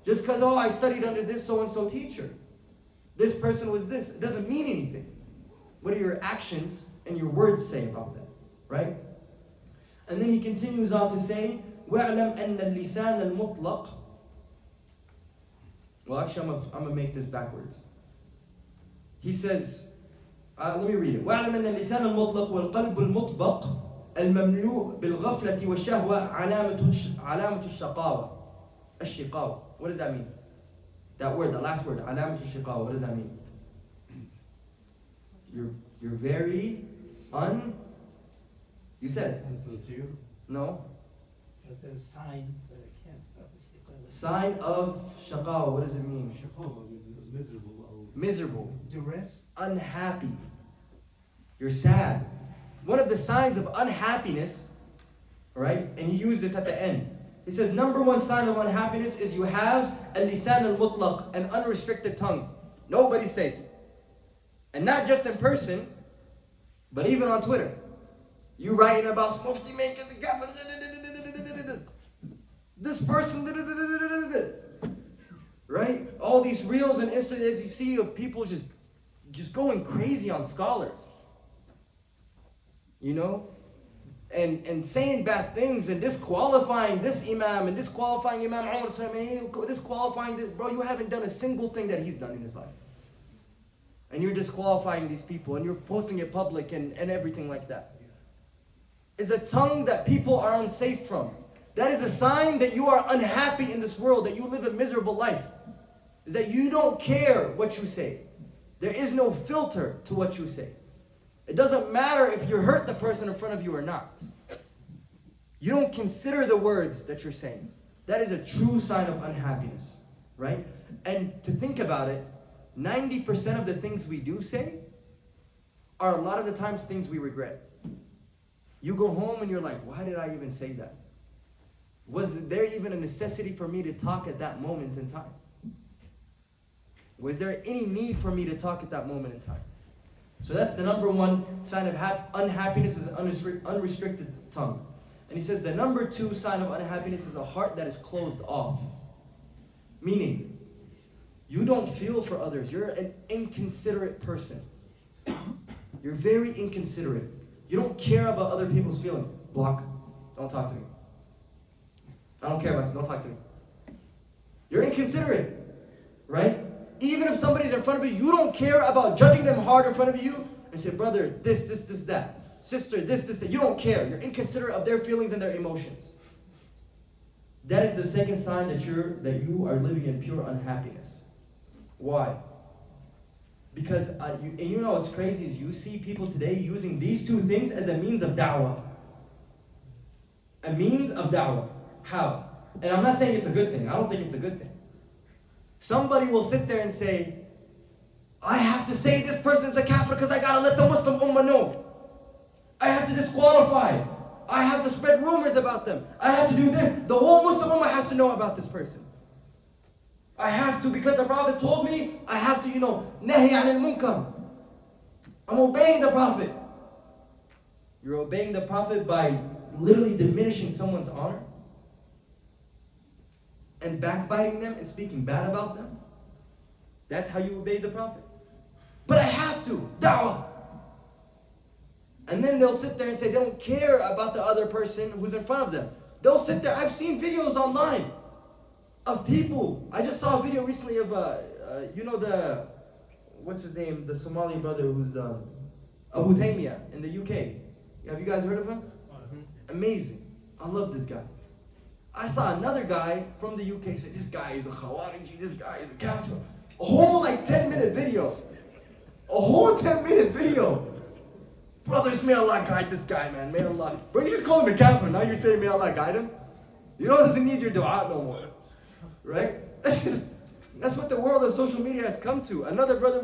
A: Just because, oh, I studied under this so-and-so teacher. This person was this. It doesn't mean anything. What do your actions and your words say about that? Right? And then he continues on to say, وَاعْلَمْ أَنَّ اللِّسَانَ الْمُطْلَقِ. Well, actually, I'm going to make this backwards. He says, let me read it. وَاعْلَمْ أَنَّ اللِّسَانَ الْمُطْلَقِ وَالْقَلْبُ الْمُطْبَقِ المملوء بالغفلة والشهوة علامة الشقاوة. الشقاوة. What does that mean? That word, the last word, علامة الشقاوة. What does that mean? You're very You said it.
B: Insincere.
A: No.
G: That's a sign that I can't.
A: Sign of shaqawa. What does it mean?
B: Shaqawa means miserable.
A: Miserable.
G: Duress.
A: Unhappy. You're sad. One of the signs of unhappiness, right? And he used this at the end. He says, number one sign of unhappiness is you have al-lisan al-mutlaq, an unrestricted tongue. Nobody's safe. And not just in person, but even on Twitter. You writing about Mufti making the government, this person, right? All these reels and Instagrams you see of people just going crazy on scholars. You know? And saying bad things and disqualifying this imam and disqualifying Imam Umar, disqualifying this. Bro, you haven't done a single thing that he's done in his life. And you're disqualifying these people and you're posting it public and everything like that. It's a tongue that people are unsafe from. That is a sign that you are unhappy in this world, that you live a miserable life. Is that you don't care what you say. There is no filter to what you say. It doesn't matter if you hurt the person in front of you or not. You don't consider the words that you're saying. That is a true sign of unhappiness, right? And to think about it, 90% of the things we do say are a lot of the times things we regret. You go home and you're like, why did I even say that? Was there even a necessity for me to talk at that moment in time? Was there any need for me to talk at that moment in time? So that's the number one sign of unhappiness is an unrestricted tongue. And he says the number two sign of unhappiness is a heart that is closed off. Meaning, you don't feel for others. You're an inconsiderate person. You're very inconsiderate. You don't care about other people's feelings. Block. Don't talk to me. I don't care about you. Don't talk to me. You're inconsiderate. Right? Even if somebody's in front of you, you don't care about judging them hard in front of you and say, brother, this, that. Sister, this, that. You don't care. You're inconsiderate of their feelings and their emotions. That is the second sign that you are living in pure unhappiness. Why? Because, you know what's crazy is you see people today using these two things as a means of da'wah. A a means of da'wah. How? And I'm not saying it's a good thing. I don't think it's a good thing. Somebody will sit there and say, I have to say this person is a kafir because I gotta let the Muslim ummah know. I have to disqualify. I have to spread rumors about them. I have to do this. The whole Muslim ummah has to know about this person. I have to because the Prophet told me I have to, nahi anil munkar. I'm obeying the Prophet. You're obeying the Prophet by literally diminishing someone's honor and backbiting them and speaking bad about them. That's how you obey the Prophet. But I have to. Da'wah. And then they'll sit there and say they don't care about the other person who's in front of them. They'll sit there. I've seen videos online of people. I just saw a video recently of, what's his name? The Somali brother who's Abu Taymiyyah in the UK. Have you guys heard of him? Amazing. I love this guy. I saw another guy from the UK say, this guy is a Khawariji, this guy is a kafir. A whole 10-minute video. A whole 10-minute video. Brothers, may Allah guide this guy, man. May Allah. Bro, you just call him a kafir. Now you're saying may Allah guide him? You know, doesn't need your dua no more. Right? That's what the world of social media has come to. Another brother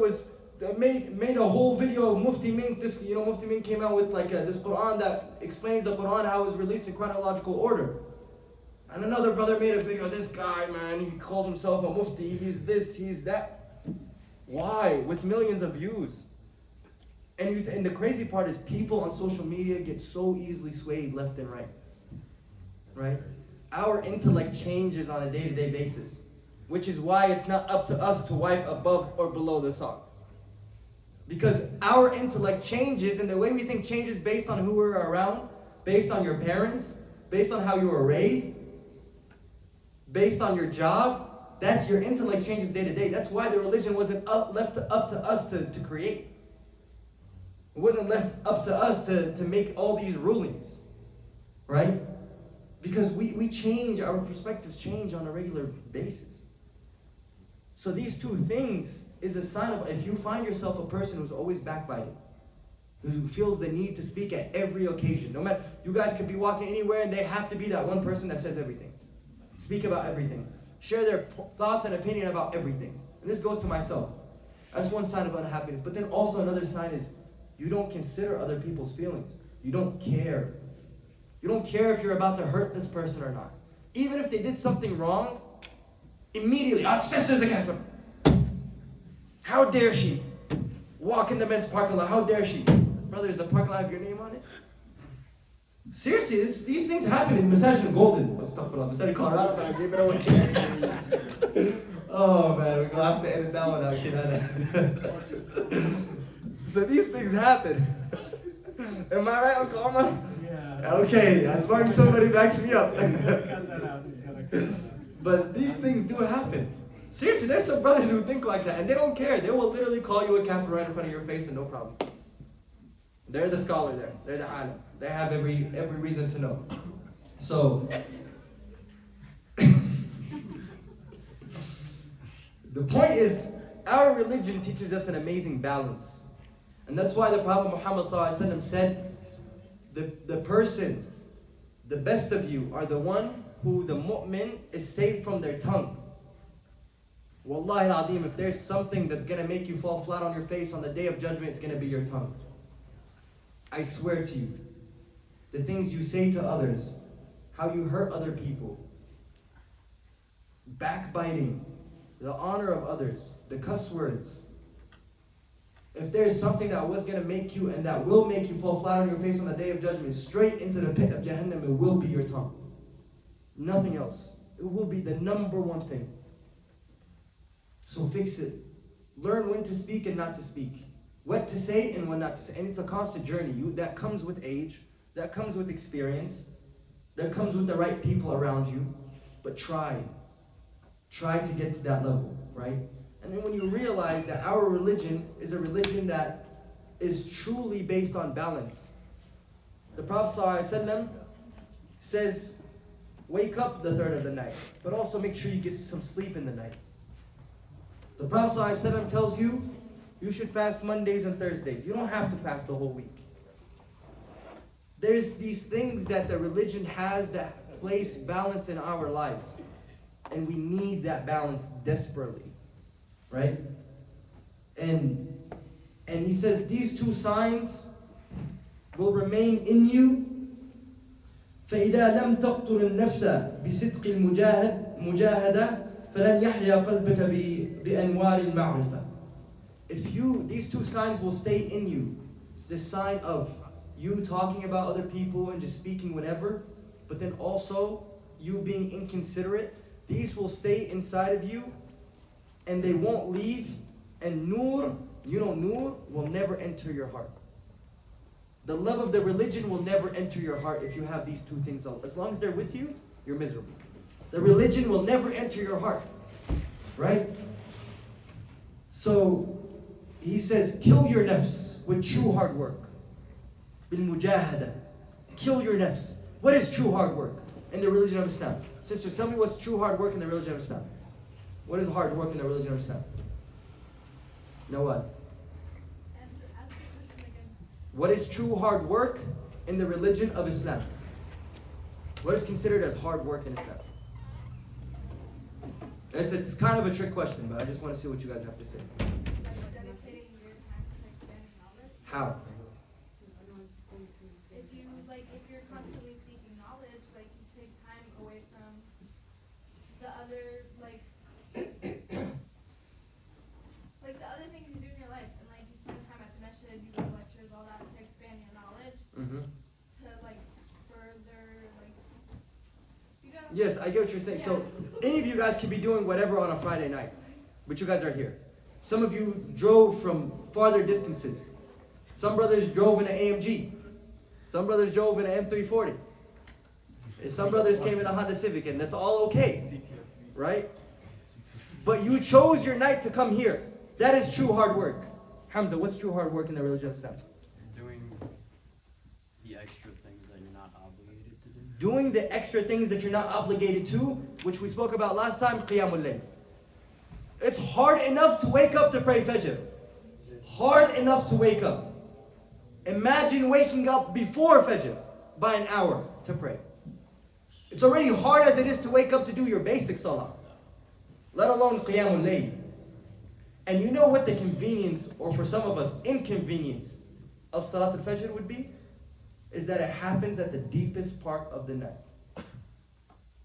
A: made a whole video of Mufti Mink. Mufti Mink came out with this Quran that explains the Quran, how it was released in chronological order. And another brother made a video, this guy, man, he calls himself a Mufti, he's this, he's that. Why? With millions of views. And the crazy part is people on social media get so easily swayed left and right. Right? Our intellect changes on a day-to-day basis, which is why it's not up to us to wipe above or below the sock. Because our intellect changes, and the way we think changes based on who we're around, based on your parents, based on how you were raised, based on your job. That's your intellect changes day to day. That's why the religion wasn't left up to us to create. It wasn't left up to us to make all these rulings. Right? Because we change, our perspectives change on a regular basis. So these two things is a sign of, if you find yourself a person who's always backbiting, who feels the need to speak at every occasion, no matter, you guys could be walking anywhere and they have to be that one person that says everything. Speak about everything. Share their thoughts and opinion about everything. And this goes to myself. That's one sign of unhappiness. But then also another sign is you don't consider other people's feelings. You don't care. You don't care if you're about to hurt this person or not. Even if they did something wrong, immediately, our sister's a kafir. How dare she walk in the men's parking lot? How dare she? Brother, is the parking lot have your name on it? Seriously, these things happen in Masajid Golden. Masajid Colorado, but I gave it away. Oh man, we're going to have to edit that one out. So these things happen. Am I right, Uncle Omar?
B: Yeah.
A: Okay, as long as somebody backs me up.
B: Cut that out. He's gotta cut that out.
A: But these things do happen. Seriously, there's some brothers who think like that, and they don't care. They will literally call you a kafir right in front of your face and no problem. They're the scholar there. They're the alim. They have every reason to know. So, the point is, our religion teaches us an amazing balance. And that's why the Prophet Muhammad ﷺ said, the person, the best of you are the one who the mu'min is saved from their tongue. Wallahi al-Azim, if there's something that's going to make you fall flat on your face on the day of judgment, it's going to be your tongue. I swear to you, the things you say to others, how you hurt other people, backbiting, the honor of others, the cuss words. If there's something that was going to make you and that will make you fall flat on your face on the day of judgment, straight into the pit of Jahannam, it will be your tongue. Nothing else. It will be the number one thing. So fix it. Learn when to speak and not to speak. What to say and when not to say. And it's a constant journey. That comes with age. That comes with experience. That comes with the right people around you. But try. Try to get to that level, right? And then when you realize that our religion is a religion that is truly based on balance. The Prophet ﷺ says, wake up the third of the night, but also make sure you get some sleep in the night. The Prophet ﷺ tells you, you should fast Mondays and Thursdays. You don't have to fast the whole week. There's these things that the religion has that place balance in our lives. And we need that balance desperately. Right? And he says these two signs will remain in you. فإذا لم تقتل النفس بصدق المجاهدة فلن يحيا قلبك بأنوار المعرفة. These two signs will stay in you. The sign of you talking about other people and just speaking whatever, but then also you being inconsiderate. These will stay inside of you and they won't leave. And nur, nur will never enter your heart. The love of the religion will never enter your heart if you have these two things. As long as they're with you, you're miserable. The religion will never enter your heart. Right? So, he says, kill your nafs with true hard work. Bil mujahada. Kill your nafs. What is true hard work in the religion of Islam? Sisters, tell me what's true hard work in the religion of Islam. What is hard work in the religion of Islam? No what?
I: Ask the question again.
A: What is true hard work in the religion of Islam? What is considered as hard work in Islam? It's kind of a trick question, but I just want to see what you guys have to say.
I: Like dedicating your time to expanding knowledge.
A: How?
I: If you're constantly seeking knowledge, like you take time away from the other, like the other things you do in your life, and like you spend time at the masjid, you go to lectures, all that to expand your knowledge, to like further, like, you know.
A: Yes, I get what you're saying. So, any of you guys could be doing whatever on a Friday night, but you guys are here. Some of you drove from farther distances. Some brothers drove in an AMG. Some brothers drove in an M340. And some brothers came in a Honda Civic, and that's all okay. Right? But you chose your night to come here. That is true hard work. Hamza, what's true hard work in the religion of Islam?
F: Doing the extra things that you're not obligated to do.
A: Doing the extra things that you're not obligated to, which we spoke about last time, Qiyamul Layl. It's hard enough to wake up to pray Fajr. Hard enough to wake up. Imagine waking up before Fajr by an hour to pray. It's already hard as it is to wake up to do your basic salah, let alone Qiyamul Layl. And you know what the convenience, or for some of us, inconvenience of Salat al-Fajr would be? Is that it happens at the deepest part of the night.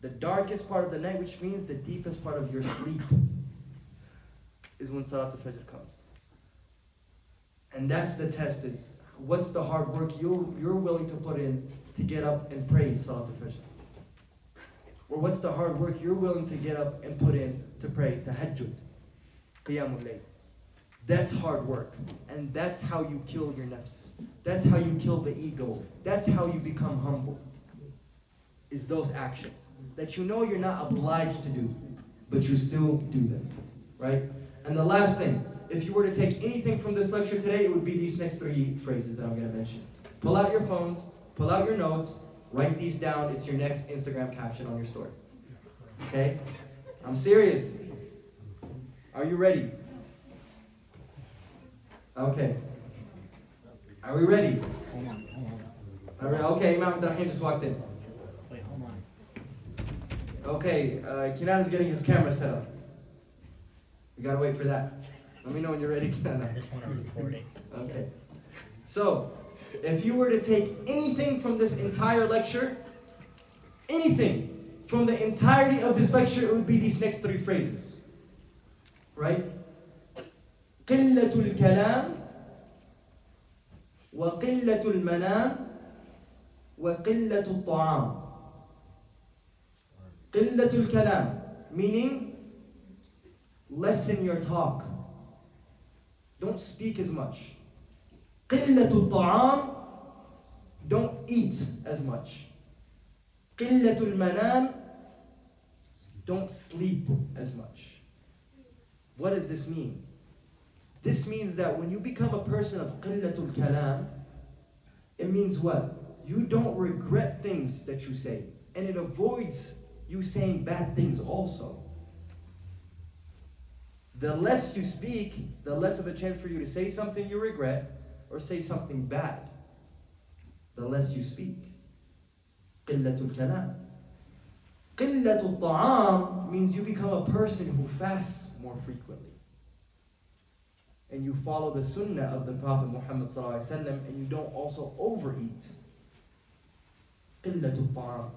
A: The darkest part of the night, which means the deepest part of your sleep, is when Salat al-Fajr comes. And that's the test, is what's the hard work you're willing to put in to get up and pray Salat al-Fajr? Or what's the hard work you're willing to get up and put in to pray Tahajjud, Qiyamul Layl? That's hard work. And that's how you kill your nafs. That's how you kill the ego. That's how you become humble. Is those actions that you know you're not obliged to do, but you still do them. Right? And the last thing, if you were to take anything from this lecture today, it would be these next 3 phrases that I'm going to mention. Pull out your phones, pull out your notes, write these down. It's your next Instagram caption on your story. Okay? I'm serious. Are you ready? Okay. Are we ready? Okay, Imam Al Ghazali just walked in.
G: Wait, hold on.
A: Okay, Kenan is getting his camera set up. We gotta wait for that. Let me know when you're ready, Kenan.
G: I just want to record it.
A: Okay. So, if you were to take anything from this entire lecture, anything from the entirety of this lecture, it would be these next 3 phrases. Right? قلة الكلام وقلة المنام وقلة الطعام. قلة الكلام, meaning lessen your talk. Don't speak as much. قلة الطعام, don't eat as much. قلة المنام, don't sleep as much. What does this mean? This means that when you become a person of qillatul kalam, it means what? You don't regret things that you say. And it avoids you saying bad things also. The less you speak, the less of a chance for you to say something you regret or say something bad. the less you speak. قِلَّةُ الْكَلَامِ. قِلَّةُ الطَّعَامِ means you become a person who fasts more frequently. And you follow the sunnah of the Prophet Muhammad ﷺ, and you don't also overeat. قِلَّةُ الطَّعَامِ.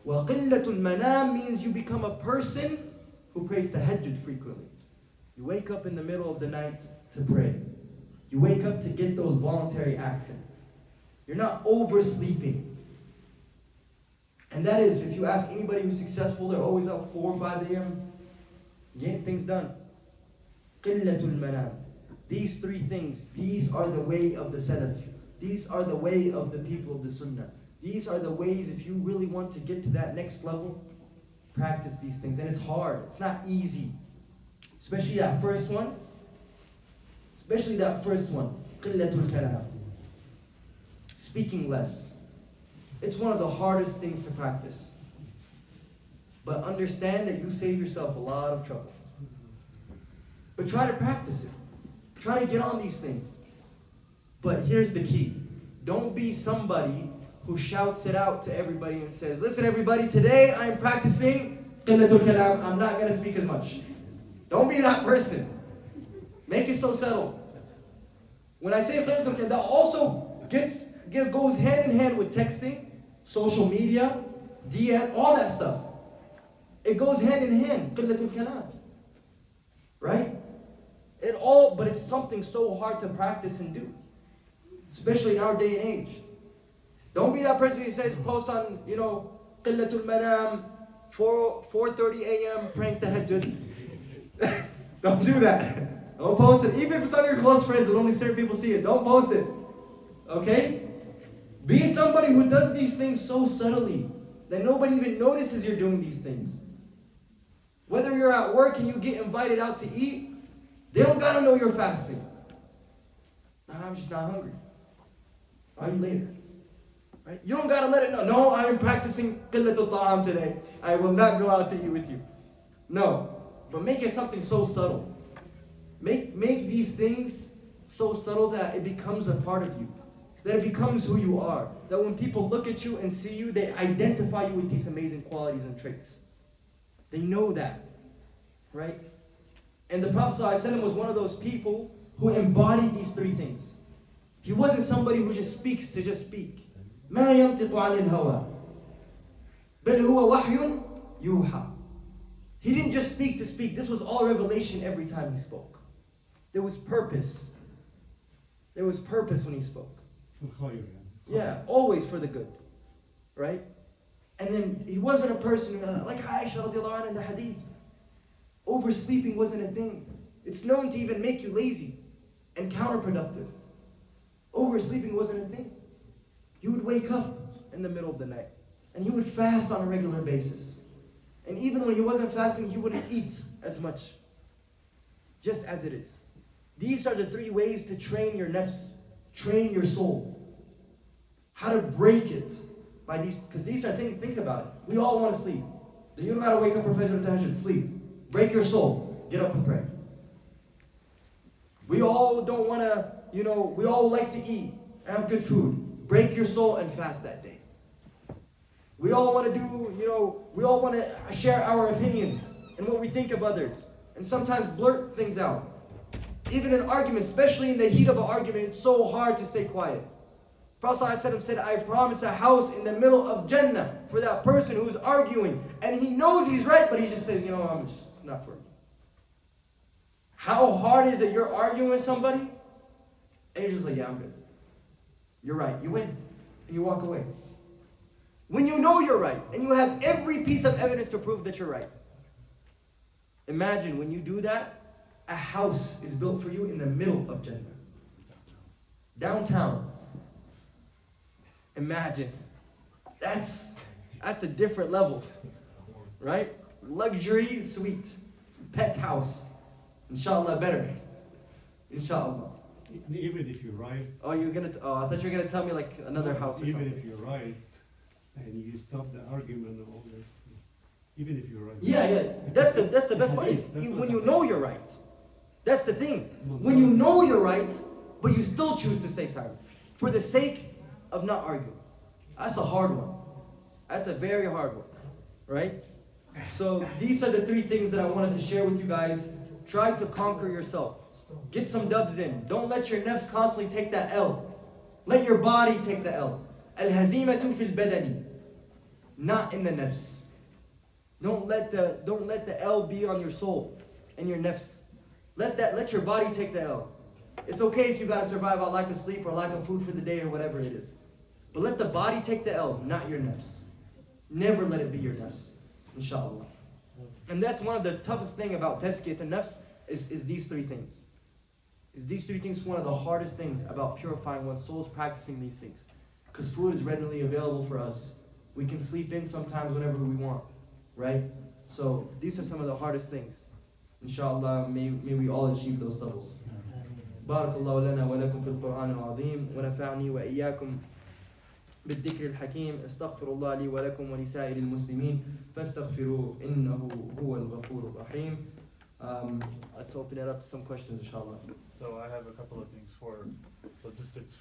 A: وَقِلَّةُ الْمَنَامِ means you become a person who prays tahajjud frequently. You wake up in the middle of the night to pray. You wake up to get those voluntary acts in. You're not oversleeping. And that is, if you ask anybody who's successful, they're always up 4 or 5 a.m. getting things done. قِلَّةُ الْمَنَامِ. These three things, these are the way of the Salaf. These are the way of the people of the Sunnah. These are the ways, if you really want to get to that next level, practice these things. And it's hard. It's not easy. Especially that first one. قِلَّةُ الْكَلَامِ. Speaking less. It's one of the hardest things to practice. But understand that you save yourself a lot of trouble. But try to practice it. Try to get on these things. But here's the key. Don't be somebody who shouts it out to everybody and says, listen everybody, today I'm practicing قِلَّةُ الْكَلَامِ. I'm not going to speak as much. Don't be that person. Make it so subtle. When I say قِلَّةُ الْكَلَامِ, that also goes hand in hand with texting, social media, DM, all that stuff. It goes hand in hand. قِلَّةُ الْكَلَامِ. Right? But it's something so hard to practice and do. Especially in our day and age. Don't be that person who says, post on, قِلَّةُ الْمَنَامِ, 4:30 a.m. praying tahajjud. Don't do that. Don't post it. Even if it's on your close friends and only certain people see it, don't post it. Okay? Be somebody who does these things so subtly that nobody even notices you're doing these things. Whether you're at work and you get invited out to eat, they don't gotta know you're fasting. Nah, I'm just not hungry. Are you later? Right? You don't gotta let it know. No, I am practicing قِلَّةُ الطَّعَامِ today. I will not go out to eat with you. No. But make it something so subtle. Make these things so subtle that it becomes a part of you. That it becomes who you are. That when people look at you and see you, they identify you with these amazing qualities and traits. They know that. Right? And the Prophet ﷺ was one of those people who embodied these three things. He wasn't somebody who just speaks to just speak. مَا يَنْطِقُ عَنِ الْهَوَىٰ بَلْ هُوَ وَحْيٌ يُوحَىٰ. He didn't just speak to speak. This was all revelation every time he spoke. There was purpose. There was purpose when he spoke. Yeah, always for the good. Right? And then he wasn't a person like Aisha radiallahu anha in the hadith. Oversleeping wasn't a thing. It's known to even make you lazy and counterproductive. Oversleeping wasn't a thing. He would wake up in the middle of the night and he would fast on a regular basis. And even when he wasn't fasting, he wouldn't eat as much. Just as it is. These are the three ways to train your nafs, train your soul. How to break it by these, because these are things, think about it. We all want to sleep. You don't gotta wake up for Fajr Tahajjud, sleep. Break your soul, get up and pray. We all don't want to, we all like to eat and have good food. Break your soul and fast that day. We all want to do, we all want to share our opinions and what we think of others. And sometimes blurt things out. Even in arguments, especially in the heat of an argument, it's so hard to stay quiet. Prophet ﷺ said, I promise a house in the middle of Jannah for that person who's arguing. And he knows he's right, but he just says, it's not for me. How hard is it you're arguing with somebody? And you're just like, yeah, I'm good. You're right. You win. And you walk away. When you know you're right, and you have every piece of evidence to prove that you're right. Imagine when you do that, a house is built for you in the middle of Jannah. Downtown. Imagine. That's a different level. Right? Luxury suite. Pet house. Inshallah better. Inshallah.
B: And even if you're right.
A: I thought you were gonna tell me like another house or
B: even
A: something.
B: If you're right, and you stop the argument and all that. Even if you're right.
A: Yeah. That's the best part. Is when you know you're right. That's the thing. When you know you're right, but you still choose to stay silent. For the sake of not arguing. That's a hard one. That's a very hard one, right? So these are the three things that I wanted to share with you guys. Try to conquer yourself. Get some dubs in. Don't let your nafs constantly take that L. Let your body take the L. Al-hazimatu fil badani. Not in the nafs. Don't let the L be on your soul and your nafs. Let your body take the L. It's okay if you gotta survive on lack of sleep or lack of food for the day or whatever it is. But let the body take the L, not your nafs. Never let it be your nafs. Inshallah. And that's one of the toughest thing about tazkiyat an-nafs is these three things. These three things one of the hardest things about purifying one's soul is practicing these things. Because food is readily available for us. We can sleep in sometimes whenever we want. Right? So these are some of the hardest things. Inshallah, may we all achieve those levels. بارك الله لنا ولكم في القرآن العظيم ونفعني وإياكم بالذكر الحكيم استغفر الله لي ولكم ولسائر المسلمين فاستغفروه إنه هو الغفور الرحيم. Let's open it up to some questions, inshallah.
E: So I have a couple of things for logistics.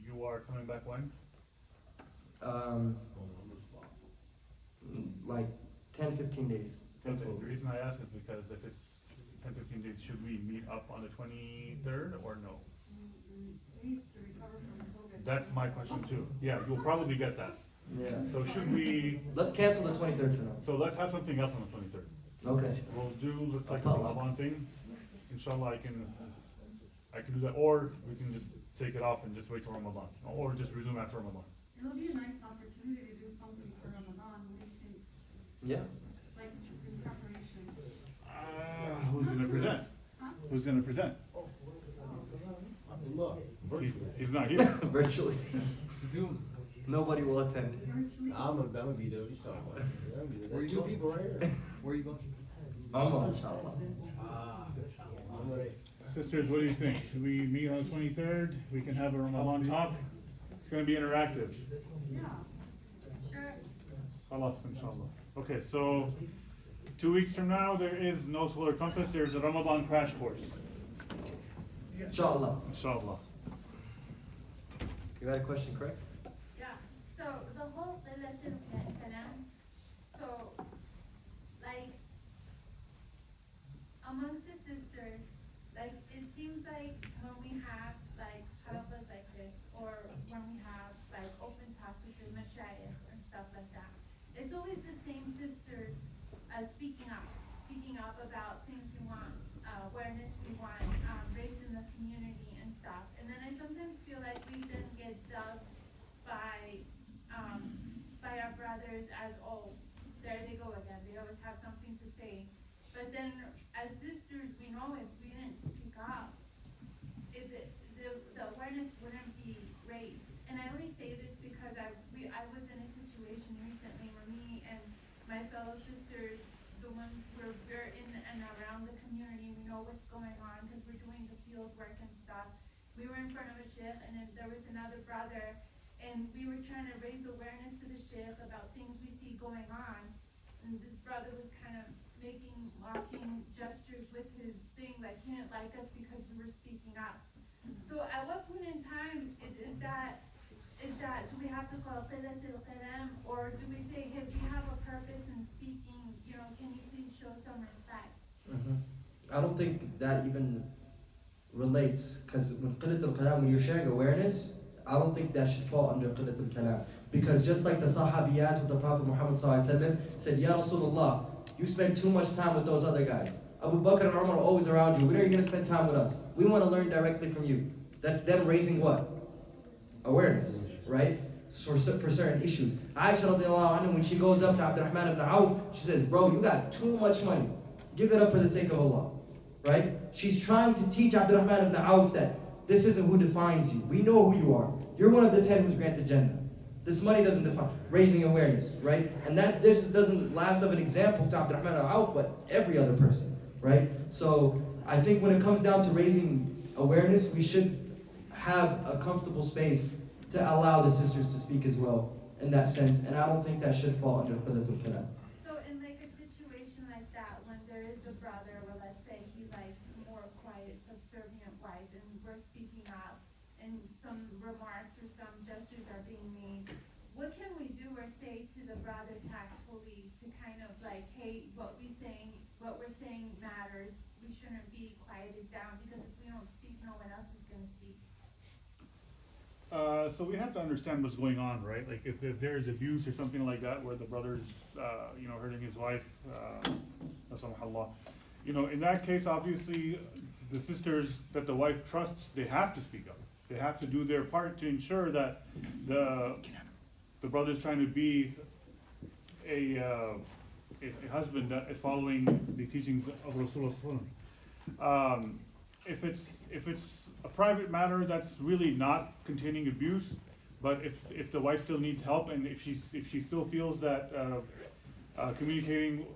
E: You are coming back when?
A: Like 10, 15 days.
E: Okay. The reason I ask is because if it's 10, 15 days, should we meet up on the 23rd or no?
D: We need to recover from COVID.
E: That's my question too. Yeah, you'll probably get that.
A: Yeah.
E: So should we,
A: Let's cancel the 23rd for now.
E: so let's have something else on the 23rd.
A: Okay.
E: We'll do, let's like a
A: Potluck.
E: Ramadan thing. Inshallah, I can do that, or we can just take it off and just wait till Ramadan, or just resume after Ramadan.
D: It'll be a nice opportunity to do something for Ramadan. What do you think?
A: Yeah.
D: Like in preparation.
E: Who's gonna present?
D: Huh?
E: Who's gonna present? He's not here.
A: Virtually.
G: Zoom.
A: Nobody will attend.
D: Virtually.
G: I'm gonna be there. What you talking about? I'm gonna be there. There's two people right here. Where are you going?
A: Inshallah.
G: I'm gonna.
E: Sisters, what do you think? Should we meet on the 23rd? We can have a Ramadan talk. It's gonna be interactive.
D: Yeah. Sure.
E: Khalas, inshallah. Okay, so 2 weeks from now, there is no solar compass. There's a Ramadan crash course.
A: Inshallah.
E: Inshallah.
A: You had a question, correct?
I: Yeah, so the whole Laylatul Qadr, so like amongst the sisters, like it seems like when we have like halaqas like this, or when we have like open talks with the mashayikh and stuff like that, it's always the same sisters speaking up about things we want, awareness we want, raised in the community and stuff. And then I sometimes feel like we then get dubbed by our brothers as, oh, there they go again. They always have something to say. But then as sisters, we know if we didn't speak up, the awareness wouldn't be raised. And I only say this because I was in a situation recently where me and my fellow sisters, the ones where we're in and around the community, we know what's going on because we're doing the field work and stuff. We were in front of a sheikh, and then there was another brother, and we were trying to raise awareness to the sheikh about things we see going on. And this brother was kind of making mocking gestures with his thing, like he didn't like us because we were speaking up. So at what point in time is that, do we have to call Qilatul Qalam, or do we say, hey, we have a purpose in speaking, can you please show some respect?
A: I don't think that even relates, because when Qilatul Kalam, when you're sharing awareness, I don't think that should fall under Qilatul Kalam. Because just like the Sahabiyat with the Prophet Muhammad said, Ya Rasulullah, you spend too much time with those other guys. Abu Bakr and Umar are always around you. When are you going to spend time with us? We want to learn directly from you. That's them raising what? Awareness, right? For certain issues. Aisha radiallahu anha, when she goes up to Abdurrahman ibn Auf, she says, bro, you got too much money. Give it up for the sake of Allah. Right? She's trying to teach Abdurrahman ibn Auf that this isn't who defines you. We know who you are. You're one of the 10 who's granted Jannah. This money doesn't define. Raising awareness, right? And that this doesn't last of an example to Abdurrahman ibn Auf, but every other person, right? So I think when it comes down to raising awareness, we should have a comfortable space to allow the sisters to speak as well in that sense. And I don't think that should fall under Qilatul Kalam.
I: So in like a situation like that, when there is a brother, where let's say he's like more quiet, subservient wife, and we're speaking up, and some remarks or some gestures
E: So we have to understand what's going on, right? Like if there is abuse or something like that where the brother's, hurting his wife, Allah. In that case, obviously, the sisters that the wife trusts, they have to speak up. They have to do their part to ensure that the brother's trying to be a husband that is following the teachings of Rasulullah. If it's a private matter that's really not containing abuse, but if the wife still needs help and if she still feels that communicating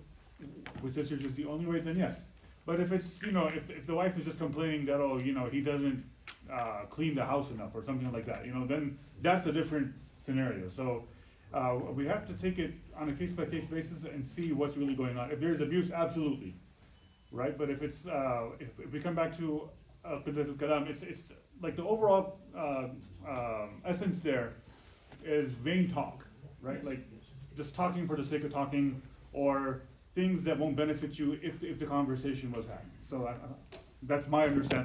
E: with sisters is the only way, then yes. But if it's if the wife is just complaining that he doesn't clean the house enough or something like that, then that's a different scenario. So we have to take it on a case by case basis and see what's really going on. If there's abuse, absolutely, right? But if it's if we come back to Qiddatul Kalam, it's like the overall essence there is vain talk, right? Like just talking for the sake of talking, or things that won't benefit you if the conversation was had. So that's my understanding.